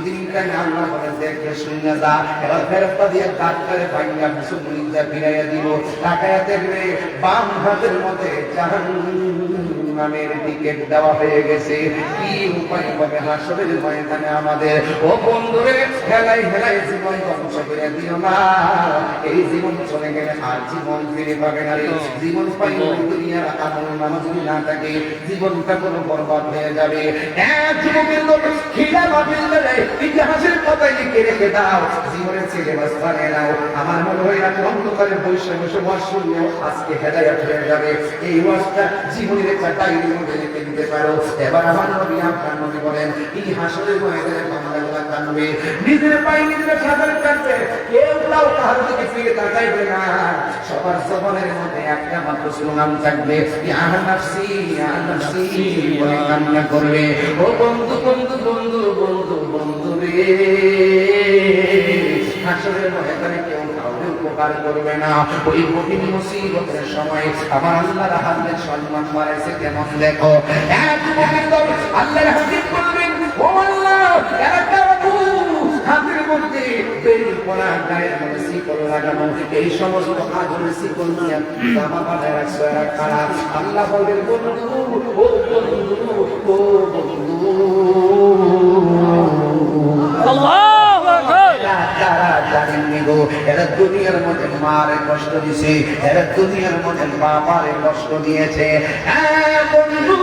তিনটা আল্লাহ বলে দেখে শুনে যা। এবার ফেরেশতা দিয়ে কাট করে ভাঙা পিছন দিকে ফিরাইয়া দিব, তাকায়া দেখবে বাম হাতের মধ্যে জাহান্নামের টিকেট দেওয়া হয়ে গেছে। কি উপায় হবে হাসরের ময়দানে আমাদের? ও বন্ধুরে হেলাই হেলাই জীবন ধ্বংস করে দিও না, এই জীবন চলে গেলে আর জীবন ফিরে পাবে না। জীবন পাইলে দুনিয়ার আমল নামা যদি না থাকে জীবনটা কোনো বরবাদ হয়ে যাবে। এক যুবকের লোক খিলা মাহফিল করে ইতিহাসের পাতায় লিখে রেখে দাও, জীবনের সিলেবাস বানিয়ে নাও। আমার মনে হয় আজ অন্ধকারে বসে বসে ওয়াজ শুনলেও আজকে হেদায়েত হয়ে যাবে। এই ওয়াজটা জীবনের একটা ডায়েরির মধ্যে লিখে দিতে পারো। এবার আমার নবী আপনার নবী বলেন এই হাসরের ময়দানে বান্দাগুলো কাঁদবে, নিজের পায়ে নিজের সাঁতার কাটবে, কেউ তাও কাহার দিকে ফিরে তাকাইবে না। সবার জবানের মধ্যে একটা মাত্র স্লোগান থাকবে ইয়া নাফসি ইয়া নাফসি বলে কান্না করবে। ও বন্ধু বন্ধু বন্ধু বন্ধু বন্ধু রে, হাসরের ময়দানে কেউ কাউকে উপকার করবে না। ওই কঠিন মুসিবতের সময় আমার আল্লাহর হাতের সম্মান বাড়াইছে কেমন দেখো। এক মুমিন দল আল্লাহর হাবিব বলবেন ও আল্লাহ একটা হাতের মধ্যে বেরিয়ে পড়া গায়ের মধ্যে শিকল লাগানো, এই সমস্ত আগুনের শিকল নিয়ে জামা বাঁধায় রাখছো এরা কারা? আল্লাহ বলবেন বন্ধু ও বন্ধু ও বন্ধু আল্লাহু আকবার। তারা জানেননি গো এরা দুনিয়ার মধ্যে মারে কষ্ট দিছে, এরা দুনিয়ার মধ্যে বাবারে কষ্ট দিয়েছে। হ্যাঁ বন্ধু,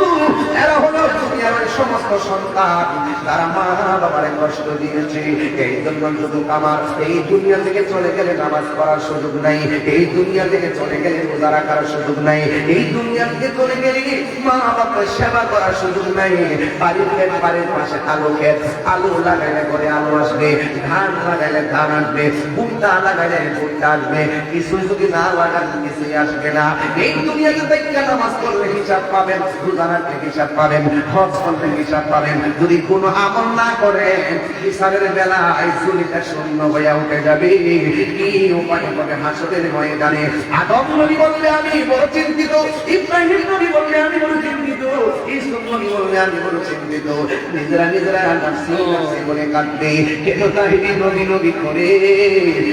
এরা হলো দুনিয়ার সমস্ত সন্তান, তারা মা বাবারে কষ্ট দিয়েছে। এই জন্য শুধু আমার এই দুনিয়া থেকে চলে গেলে নামাজ পড়ার সুযোগ নাই, এই দুনিয়া থেকে চলে গেলে রোজা রাখার সুযোগ নাই, এই দুনিয়া থেকে চলে গেলে মা বাবার সেবা করার সুযোগ নাই। বাড়ির ক্ষেত, বাড়ির পাশে আলু ক্ষেত, আলু লাগাইলে করে আলু আসবে, ধান লাগাইলে ধান আসবে, ভুট্টা লাগাইলে ভুট্টা আসবে, কিছু যদি না লাগান কিছুই আসবে না। এই দুনিয়াতে দেখে নামাজ পড়লে হিসাব পাবেন, রোজা রাখলে হিসাব পাবেন, হজ করলে হিসাব পাবেন। যদি কোনো আমল না করেন হিসাবের বেলায় চুলিটা শূন্য হয়ে উঠে যাবে। কি উপায় হবে হাসরের ময়দানে? আদম নবী বললে আমি বড় চিন্তিত, ইব্রাহিম নবী বললে আমি বড় চিন্তিত, ইসমাঈল নবী বললে আমি বড় চিন্তিত। নিজেরা নিজেরা নাফসি নাফসি বলে কাঁদবে। কেন তাহিরি নবী নবী করে,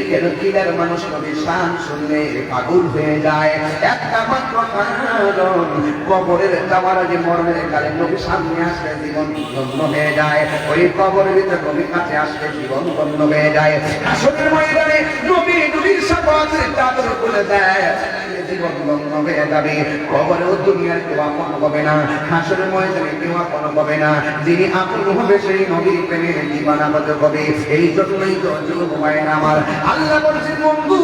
কেন কিলার মানুষ নবীর শান শুনলে পাগল হয়ে যায়? একটা মাত্র কারণ, কবরের যাওয়ার আগে মরণের কালে নবী সামনে আসলে জীবন ধন্য হয়ে যায়। ওই কবরের ভিতরে নবীর কাছে আসলে জীবন ধন্য হয়ে যায়। হাসরের ময়দানে নবী নবীর শাফাআতের চাদর খুলে দেয়, জীবন ধন্য হয়ে যাবে। কবরেও দুনিয়ার কেউ আপন হবে না, হাসরের ময়দানে কেউ আপন হবে না। যিনি আপন হবে সেই নবীর প্রেমের জীবন আমাদের হবে। এই জন্যই তো যুবক ভাইয়েরা আমার, আল্লাহ বলছেন বন্ধু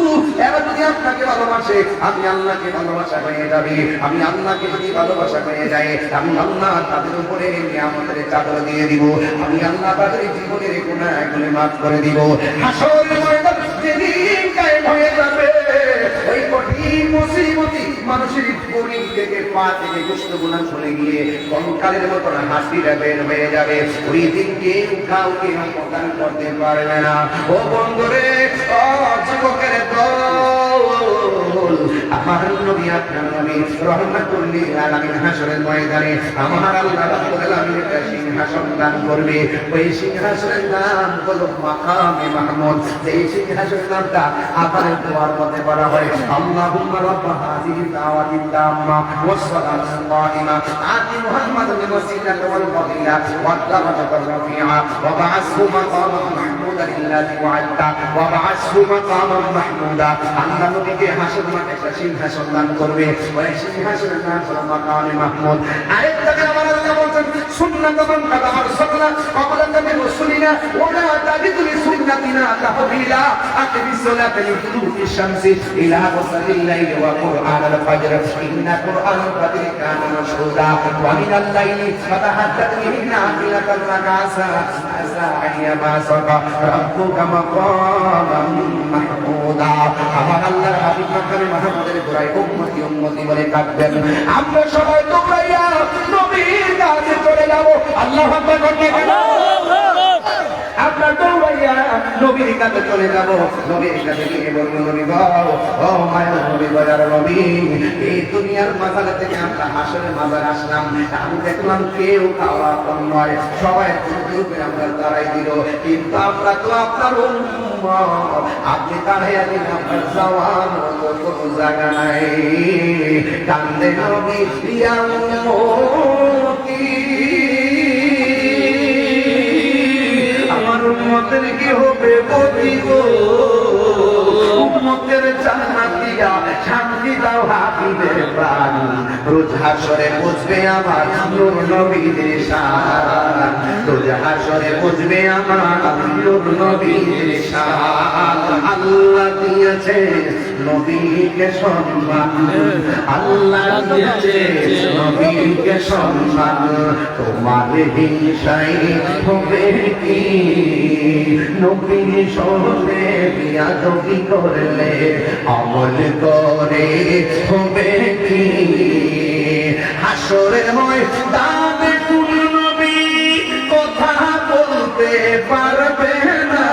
এবার যদি আপনাকে ভালোবাসে আমি আল্লাহকে ভালোবাসা হয়ে যাবে। আমি আল্লাহকে যদি ভালোবাসা হয়ে যায় আমি আল্লাহ তাদের উপরে নিয়ামতের চাদর দিয়ে দিব। আমি আল্লাহ তাদের জীবনের গুনাহগুলো মাফ করে দিব। হাসরের ময়দান যেদিন কায়েম হয়ে যাবে, ওই কঠিন মুসিবতি মানুষের শরীর থেকে পা থেকে গোশতগুলো চলে গিয়ে কঙ্কালের মতন হাসিটা বের হয়ে যাবে। ওই দিন কেউ কাউকে অপমান করতে পারবে না। ও বন্ধুরে, ও যুবকের দল, আমার নবী আপনার নবী রহমাতুল লিল আলামিন হাসরের ময়দানে আমার আল্লাহ রাব্বুল আলামিন একটা সিংহাসন দান করবে। ওই সিংহাসনের নাম হলো মাকামে মাহমুদ। এই সিংহাসনের নামটা আপনার দোয়ার মধ্যে পড়া হয়, আল্লাহুম্মা রাব্ব হাযিহি দাওয়াতি তাম্মা ওয়াস সালাতু কাইমা আতি মুহাম্মাদান ওয়াসিলাতান ওয়াল ফাদিলা ওয়া দারাজাতার রাফিআ ওয়া বা'আসহু মাকামান মাহমুদান আল্লাযী ওয়া'আদতা ওয়া বা'আসহু মাকামান মাহমুদা। আল্লাহ নবীকে হাসর মাঠে একটা সিংহাসন দান করবে। ওই সিংহাসনের নাম হলো মাকামে মাহমুদ। আরেকটা আমার আল্লাহ বলেন, সুন্নাতান কাদামার সাল্লাল্লাহু আলাইহি ওয়াসাল্লাম ওয়া লা তাজিদু সুন্নাতিনা তাহবিলা আকিমিস সালাতা লিদুলুকি শামসি ইলা ওয়াসালিল লাইলি ওয়া কুরআনাল ফাজর ইন্না কুরআনাল ফাজরি কানা মাশহুদা ওয়া মিনাল লাইলি ফাতাহাদ্দাত বিহি নাফিলাতান লাকা আসা আইয়াবাসাকা রাব্বুকা মাকামান মাহমুদা। আমার আল্লাহর হাবিব মাকামে মাহমুদের গোড়ায় উম্মতি উম্মতি বলে কাঁদবেন। আমরা সবাই দৌড়াইয়া নবীর কাছে চলে যাব। আল্লাহু আকবার বলতে আমরা দৌড়াইয়া নবীর কাছে চলে যাব। নবীর কাছে গিয়ে বলবো, নবী গো, ও মায়ের নবী বাজার নবী, এই দুনিয়ার মাঝার থেকে আমরা হাসরের মাঝার আসলাম। আমি দেখলাম কেউ খাওয়া কম নয়, সবাই গ্রুপে আমরা দাঁড়াই দিল, কিন্তু আমরা তো আপনার উম্মত। আপনি দাঁড়াইয়া দিন, আপনার যাওয়ার মতো কোনো জায়গা নাই। কান্দে নবী ইয়া উম্মতি, উম্মতের কি হবে গতি গো, উম্মতের জান্নাত দিয়া শান্তি দাও হাবিবের প্রাণ। রোজ হাসরে বুঝবে আমার নূর নবীর শান, রোজ হাসরে বুঝবে আমার নূর নবীর শান। আল্লাহ দিয়েছে নবীকে সম্মান, আল্লাহ দিয়েছে নবীকে সম্মান। তোমার হিংসাই হবে কি নবীর সঙ্গে বিয়াদবি করলে, আমল করে হবে কি হাসরের ময়দানে কোন নবী কথা বলতে পারবে না।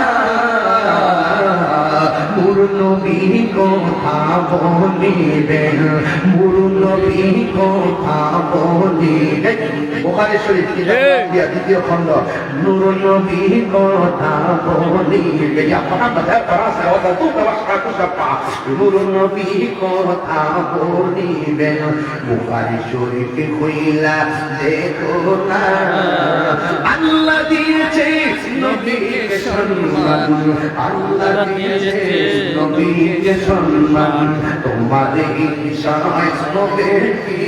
মুর নবী কথা বলিবেন, মুর নবী কথা বলিবেন। বুখারী শরীফ দ্বিতীয় খণ্ড, নূর নবী কথা বলিবেন। নূর নবী কথা বলিবেন। বুখারী শরীফ কইলা দেখো না, আল্লাহ দিয়েছে নবীকে সম্মান, আল্লাহ দিয়েছে নবীকে সম্মান। তোমাদের ইশারায় হবে কি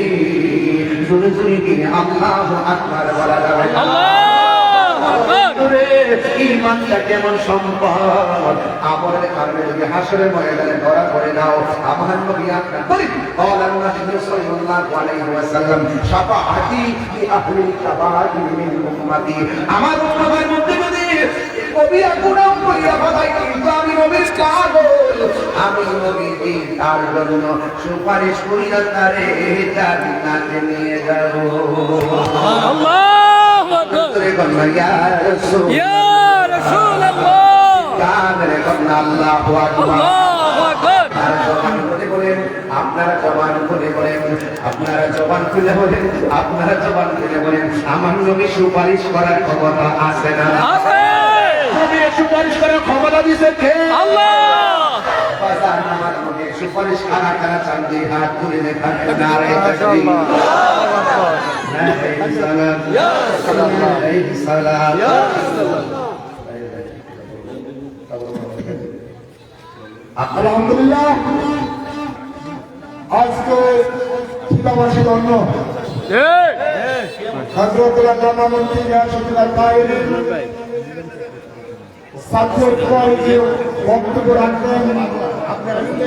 জোরে জোরে কি আল্লাহু আকবার বলা যাবে? আল্লাহু আকবার। ঈমানটা কেমন সম্পদ, আমলের কারণে যদি হাসরের ময়দানে ধরা পড়ে দাও, আমার নবী আপনার বলেন, ক্বালান নবী সাল্লাল্লাহু আলাইহি ওয়াসাল্লাম, শাফাআতি লি আহলিল কাবাইর মিন উম্মতি। আমার উম্মতের মধ্যে কবিরা গুনাহ করিয়া বাধাই, কিন্তু আমি নবীর পাগল, আমি নবীজি তার জন্য সুপারিশ করিয়া তারে জান্নাতে নিয়ে যাব। আল্লাহু আকবার। ইয়া রাসূল, ইয়া রাসূলুল্লাহ। কামরে কন্না আল্লাহু আকবার, আল্লাহু আকবার। আর জবান খুলে বলেন, আপনারা জবান খুলে বলেন, আপনারা জবান খুলে বলেন, আপনারা জবান খুলে বলেন, আমার নবী সুপারিশ করার ক্ষমতা আছে না? আছে। সুপারিশ করার ক্ষমতা দিয়েছে কে? আল্লাহ। বাজার নামাজ মধ্যে সুপারিশ কারা কারা চান, দুই হাত তুলে দেখান। নারে তাকবীর, নারে সালাম, ইয়া সালাম, আলাইহি সালাম, ইয়া সালাম। আলহামদুলিল্লাহ, আজকে শীতাবাসী ধন্য হযরতুল আল্লামা মুফতি গিয়াসউদ্দিন আল-কায়েরি বক্তব্য রাখবেন।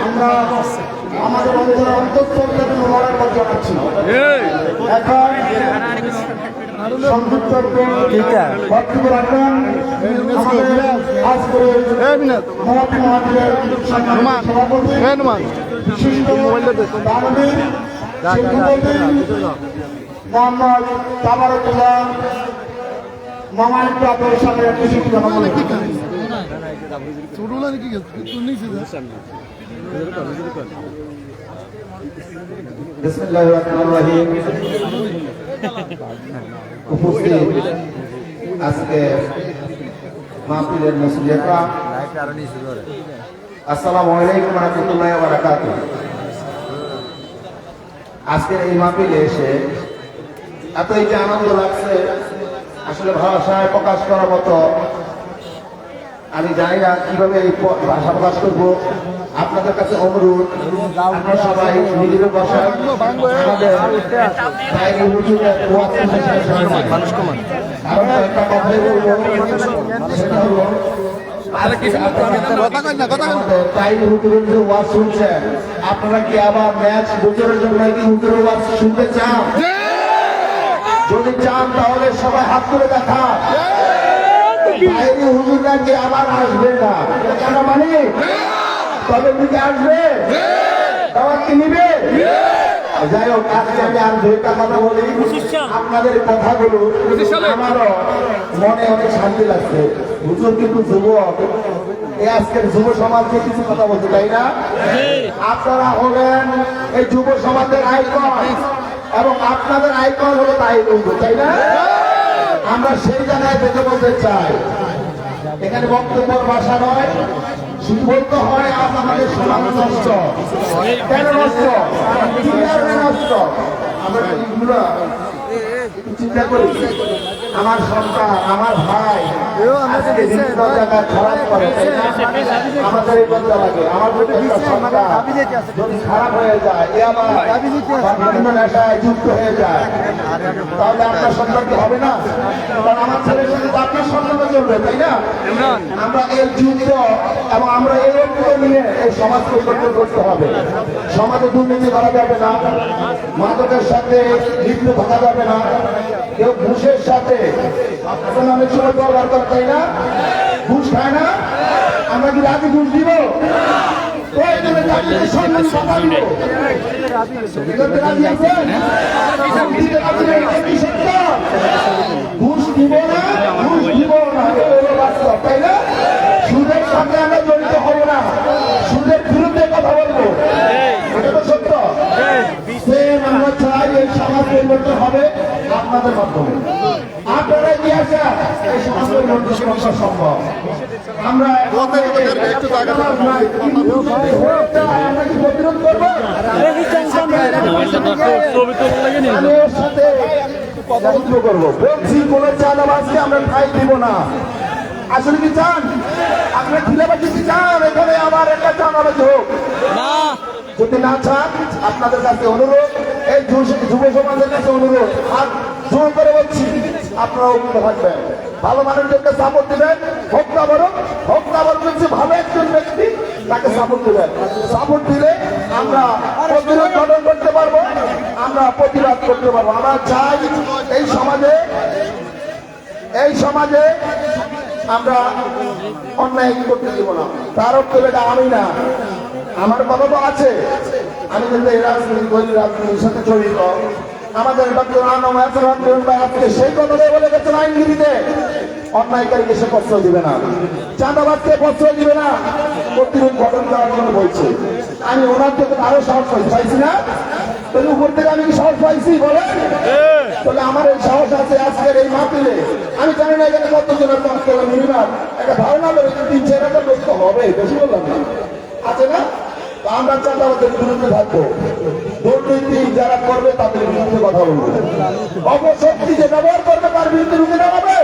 আমরা আমাদের অন্তরে অন্তঃস্থল থেকে মোবারকবাদ জানাচ্ছি। এখন সংযুক্ত বক্তব্য রাখবেন আমাদের আজকের মহাত্মা মহাবীরের সভাপতি বিশিষ্ট দানবীর শিল্পপতি মোহাম্মদ তাবারকুল্লাহ মামায়িক আপনাদের সাথে বিশিষ্ট কথা বলে ছোটলা কি বিসমিল্লাহির রহমানির রহিম। উপস্থিত আজকে মাহফিলের মুসলিমরা, আসসালামু আলাইকুম ওয়া রাহমাতুল্লাহি ওয়া বারাকাতুহু। আজকের এই মাহফিলে এসে এতই যে আনন্দ লাগছে, আসলে ভাষায় প্রকাশ করার মতো আমি জানি না কিভাবে এই ভাষা প্রকাশ করবো। আপনাদের কাছে অনুরোধ, আপনারা সবাই নিজেদের বসায় কারণ একটা কথাই বলবো, সেটা হলো আপনারা কি আবার ম্যাচ বছরের জন্য কি হুজুরের ওয়াজ শুনতে চান? যদি চান তাহলে সবাই হাত তুলে দেখা। বাইরে হুজুররা কি আবার আসবে না কেন? মানে তবে দিকে আসবে, দাওয়াত কি নিবে? যাই হোক, আজকে আমি আর দুইটা কথা বলি। আপনাদের কথাগুলো আমারও মনে অনেক শান্তি লাগছে। হুজুর কিন্তু যুবক, এই আজকের যুব সমাজকে কিছু কথা বলতে, তাই না? আপনারা হলেন এই যুব সমাজের আইকন এবং আপনাদের আইকন হলো তাই বলবো, তাই না? আমরা সেই জায়গায় বেঁচে বলতে চাই। এখানে বক্তব্যের ভাষা নয়, শুধু বলতে হয় আজ আমাদের সমাজ নষ্ট। কেন নষ্ট? কি কারণে নষ্ট? আমরা এইগুলো একটু চিন্তা করি। আমার সন্তান, আমার ভাই আজকে বিভিন্ন জায়গায় খারাপ করে, আমাদের এই লজ্জা লাগে। আমার প্রত্যেকটা সন্তান যদি খারাপ হয়ে যায়, এ আবার বিভিন্ন নেশায় যুক্ত হয়ে যায়, তাহলে আপনার সন্তান কি হবে না? কারণ আমার ছেলের সাথে তো আপনার সন্তানও চলবে, তাই না? আমরা এই যুদ্ধ এবং আমরা এই ঐক্য নিয়ে এই সমাজ পরিবর্তন করতে হবে। সমাজে দুর্নীতি করা যাবে না, মাদকের সাথে লিপ্ত থাকা যাবে না, কেউ ঘুষের সাথে এখন অনেক সময় ব্যবহার করে, তাই না? ঘুষ খায় না, আমরা কি রাজি ঘুষ দিব? ঘুষ দিব না, ঘুষ দিব না, তাই না? সুদের সাথে আমরা জড়িত হব না, সুদের বিরুদ্ধে কথা বলবো, এটা তো সত্য। আমরা চাই এই সমাজ পরিবর্তন হবে আপনাদের মাধ্যমে। আপনারা কি আছে এই সমাজ পরিবর্তন করা সম্ভব? আমরা কি প্রতিরোধ করবো? আমি ওর সাথে কথা করবো, বলছি কোন চাঁদাবাজকে আমরা ঠাই দিব না। আসলে কি চান আপনারা? খিলাবাজি কি চান? এখানে আমার একটা চাঁদাবাজ হোক? যদি না চান, আপনাদের কাছে অনুরোধ, এই যুব সমাজের কাছে অনুরোধ, হাত জোর করে বলছি, আপনারা ঐক্য থাকবেন, ভালো মানুষদেরকে সাপোর্ট দিবেন। হোক না বড়, হোক না বড়, ভালো একজন ব্যক্তি, তাকে সাপোর্ট দিবেন। সাপোর্ট দিলে আমরা প্রতিরোধ গঠন করতে পারবো, আমরা প্রতিবাদ করতে পারবো। আমরা চাই এই সমাজে আমরা অন্যায় করতে দিব না। তার অর্থ এটা আমি না, আমার কথা তো আছে। আমি কিন্তু এই রাজনীতি করি, রাজনীতির সাথে জড়িত। আমাদের ডক্টর আজকে সেই কথাটাই বলে গেছেন, আইনজীবীতে অন্যায়কারীকে সে প্রশ্রয় দিবে না, চাঁদাবাদকে প্রশ্রয় দিবে না, প্রতিরোধ গঠন করার জন্য বলছে। আমি ওনার থেকে আরো সাহস পাইছি না? তাহলে উপর থেকে আমি কি সাহস পাইছি বলেন? তাহলে আমার এই সাহস আছে আজকের এই মাহফিলে। আমি জানি না এখানে কতজনের মিনিমাম একটা ধারণা হবে 3-4,000 লোক তো হবে, বেশি বললাম না, আছে না? আমরা চাঁদাবাদের বিরুদ্ধে থাকবো, দুর্নীতি যারা করবে তাদের বিরুদ্ধে কথা বলবো, অপশক্তি যে ব্যবহার করবে তার বিরুদ্ধে রুখে দাঁড়াবে।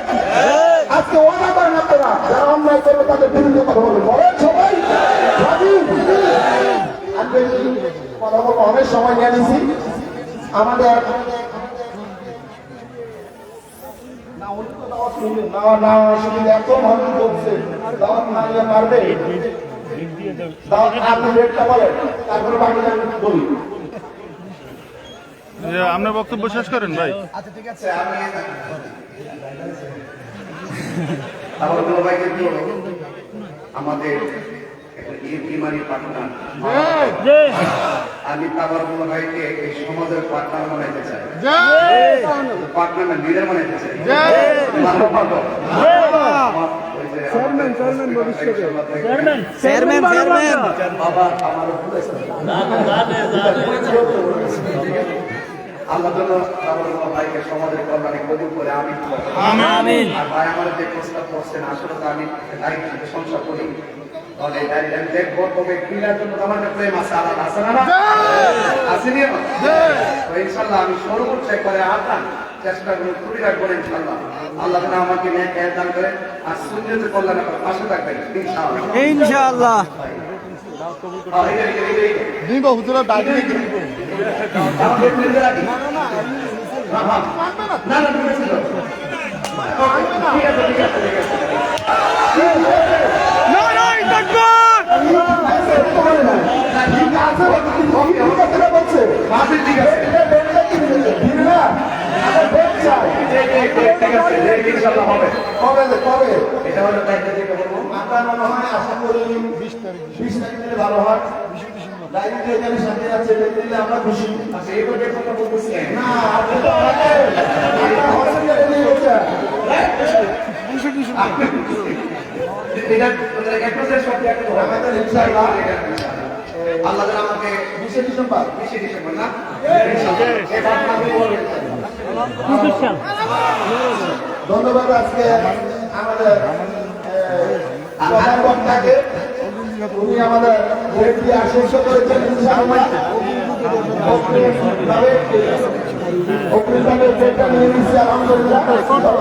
আজকে ওয়াদা করেন আপনারা, যারা অন্যায় করবে তাদের বিরুদ্ধে কথা বলবে, বলেন সবাই রাজি? আজকে কথা বলবো, অনেক সময় নিয়ে নিছি। আমাদের এত মানুষ বলছে দাওয়াত না নিয়ে পারবে, আপনি রেটটা বলেন, তারপরে বাকি বলি। আপনার বক্তব্য শেষ করেন ভাই। আচ্ছা ঠিক আছে, আমি আমার বড় ভাইকে আমাদের ইমানি পার্টনার, আমি আমার বড় ভাইকে এই সমাজের পার্টনার বানাইতে চাই, পার্টনার লিডার বানাইতে চাই। ওই যে বাবা আমারও বলেছেন আল্লাহ যেন আমার ভাইকে সমাজের কল্যাণে কবুল করে আমি আমিন। আর ভাই আমার যে প্রস্তাব করছেন আসলে তো আমি দায়িত্ব প্রশংসা করি তাহলে দাঁড়িয়ে আমি দেখবো তবে ক্রীড়ার জন্য আমার একটা প্রেম আছে আলাদা আছে না আসেনি তো ইনশাল্লাহ আমি সর্বোচ্চ করে আটান চেষ্টা করে ত্রুটি রাখবো না ইনশাল্লাহ আল্লাহ যেন আমাকে ন্যায় দান করে আর সুন্দর কল্যাণে পাশে থাকবেন ইনশাআল্লাহ ইনশাআল্লাহ। দিব হুজুরা দাঁড়িয়ে নারায়ে তাকবীর। কবে এটা হলো দায়িত্ব থেকে বলবো আপনার মনে হয় আশা করি 20 তারিখ দিলে ভালো হয়। ডায়েরিতে এখানে সাথে আছে দিলে আমরা খুশি। আচ্ছা এই কথা কথা বলতেছি না আপনি তো আমাকে আপনার হসপিটালে নিয়ে গেছেন। এটা এক বছরের সব একটা হবে আমাদের ইনশাআল্লাহ আল্লাহ যেন আমাকে 20 ডিসেম্বর 20 ডিসেম্বর না ইনশাআল্লাহ এই বাত আমি বলবো ধন্যবাদ আজকে আমাদের প্রধান বক্তাকে উনি আমাদের ভোট দিয়ে আশ্বস্ত করেছেন ইনশাআল্লাহ অগ্রিমভাবে ভোটটা নিয়ে নিচ্ছি আলহামদুলিল্লাহ।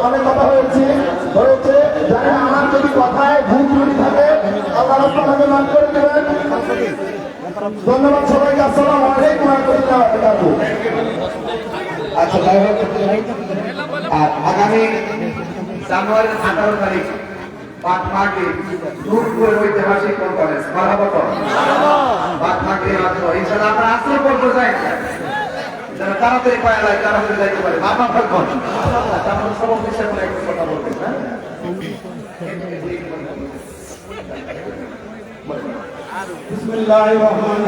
অনেক কথা হয়েছে জানি আমার যদি কথায় ভুল ত্রুটি থাকে আল্লাহ আপনাকে মাফ করে দেবেন। ধন্যবাদ সবাইকে। আসসালামু আলাইকুম ওয়া রাহমাতুল্লাহি ওয়া বারাকাতুহু। আচ্ছা যাই হোক আর আগামী জানুয়ারির 18 তারিখ বাগমাটি রূপপুর ঐতিহাসিক কনফারেন্স মারাবত বাগমাটি আসো ইনশাআল্লাহ আমরা আসলে করবো যাই যারা তাড়াতাড়ি পায় লাগে তাড়াতাড়ি যাইতে পারে বাবা ফলকন তারপর সব বিষয় করে একটু কথা বলবেন হ্যাঁ বিসমিল্লাহির রহমানির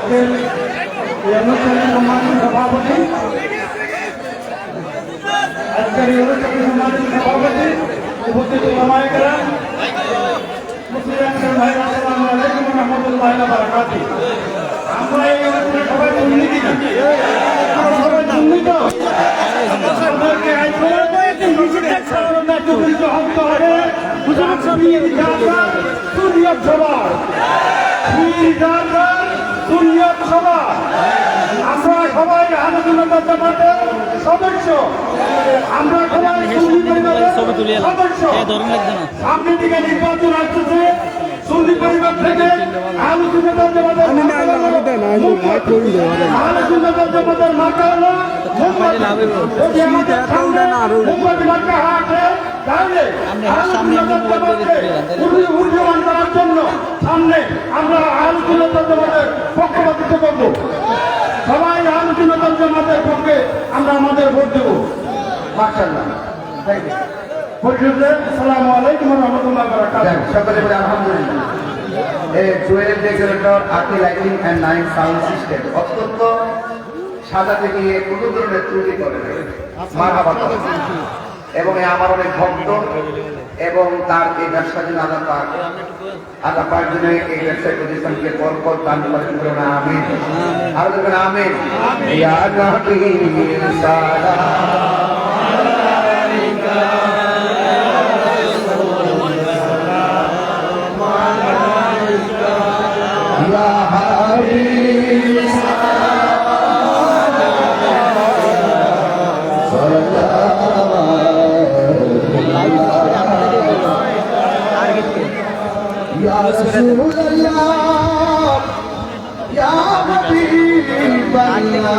রহিম। এই অনুষ্ঠানের সম্মানিত সভাপতি আজকের এই অনুষ্ঠানের সম্মানিত সভাপতি উপস্থিত ওলামায়ে কেরাম মুসলিম ভাই আসসালামু আলাইকুম ওয়া রাহমাতুল্লাহি ওয়া বারাকাতুহু। আমরা এই অনুষ্ঠানে সবাই দুর্নীতি না সবাই দুর্নীতি আমাদেরকে হতে হবে সুনিয়ত সভা আমরা সবাই আলোচনা জামাতের সদস্য আমরা সবাই সুন্নি পরিবারের সদস্য সামনে দিকে নির্বাচন আসতেছে সুন্নি পরিবার থেকে আলোচনা জামাতের মার্কা হলো যদি আমাদের সামনে মুম্বাই মার্কা হাটে তাহলে উন্নয়ন করার জন্য সামনে আমরা আলোচনা জামাতের পক্ষপাতিত্ব করব। সবাই আলোচনা জামাতের পক্ষে আমরা আমাদের ভোট দেবো। মাশাআল্লাহ। Thank you. পরিশেষে আসসালামু আলাইকুম ওয়া রাহমাতুল্লাহি ওয়া বারাকাতুহু। সকলে বলে আলহামদুলিল্লাহ। এই Jewel decorator arty lighting and nine sound system অত্যন্ত সাজাতে গিয়ে কোনো ধরনের ত্রুটি করে না। মারহাবা এবং আমার অনেক ভক্ত এবং তার এই ব্যবসা জন্য আল্লাহ পাক জন্য এই ব্যবসায় প্রতিষ্ঠানকে বরকত দান করেন বলুন আমিন। আর বলুন আমিন। ইয়া নবী সালাম আলাইকা ইয়া হাবিব या रसूल अल्लाह या हबीब अल्लाह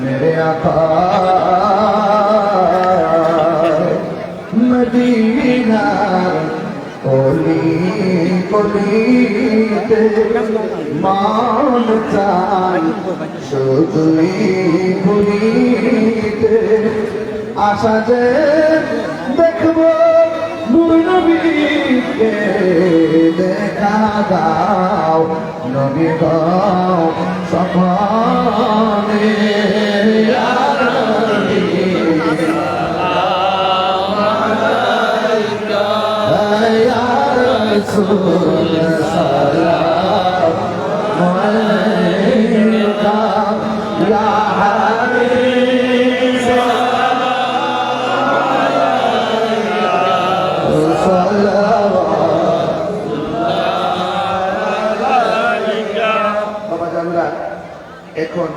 मेरे आका मदीना कोली कोलीते मान चान शुद्धी भूलीते आशा जे देखबो নূর নবীকে দেখা দাও নবী দাও সফানে ইয়া নবী বাবা জানরা এখন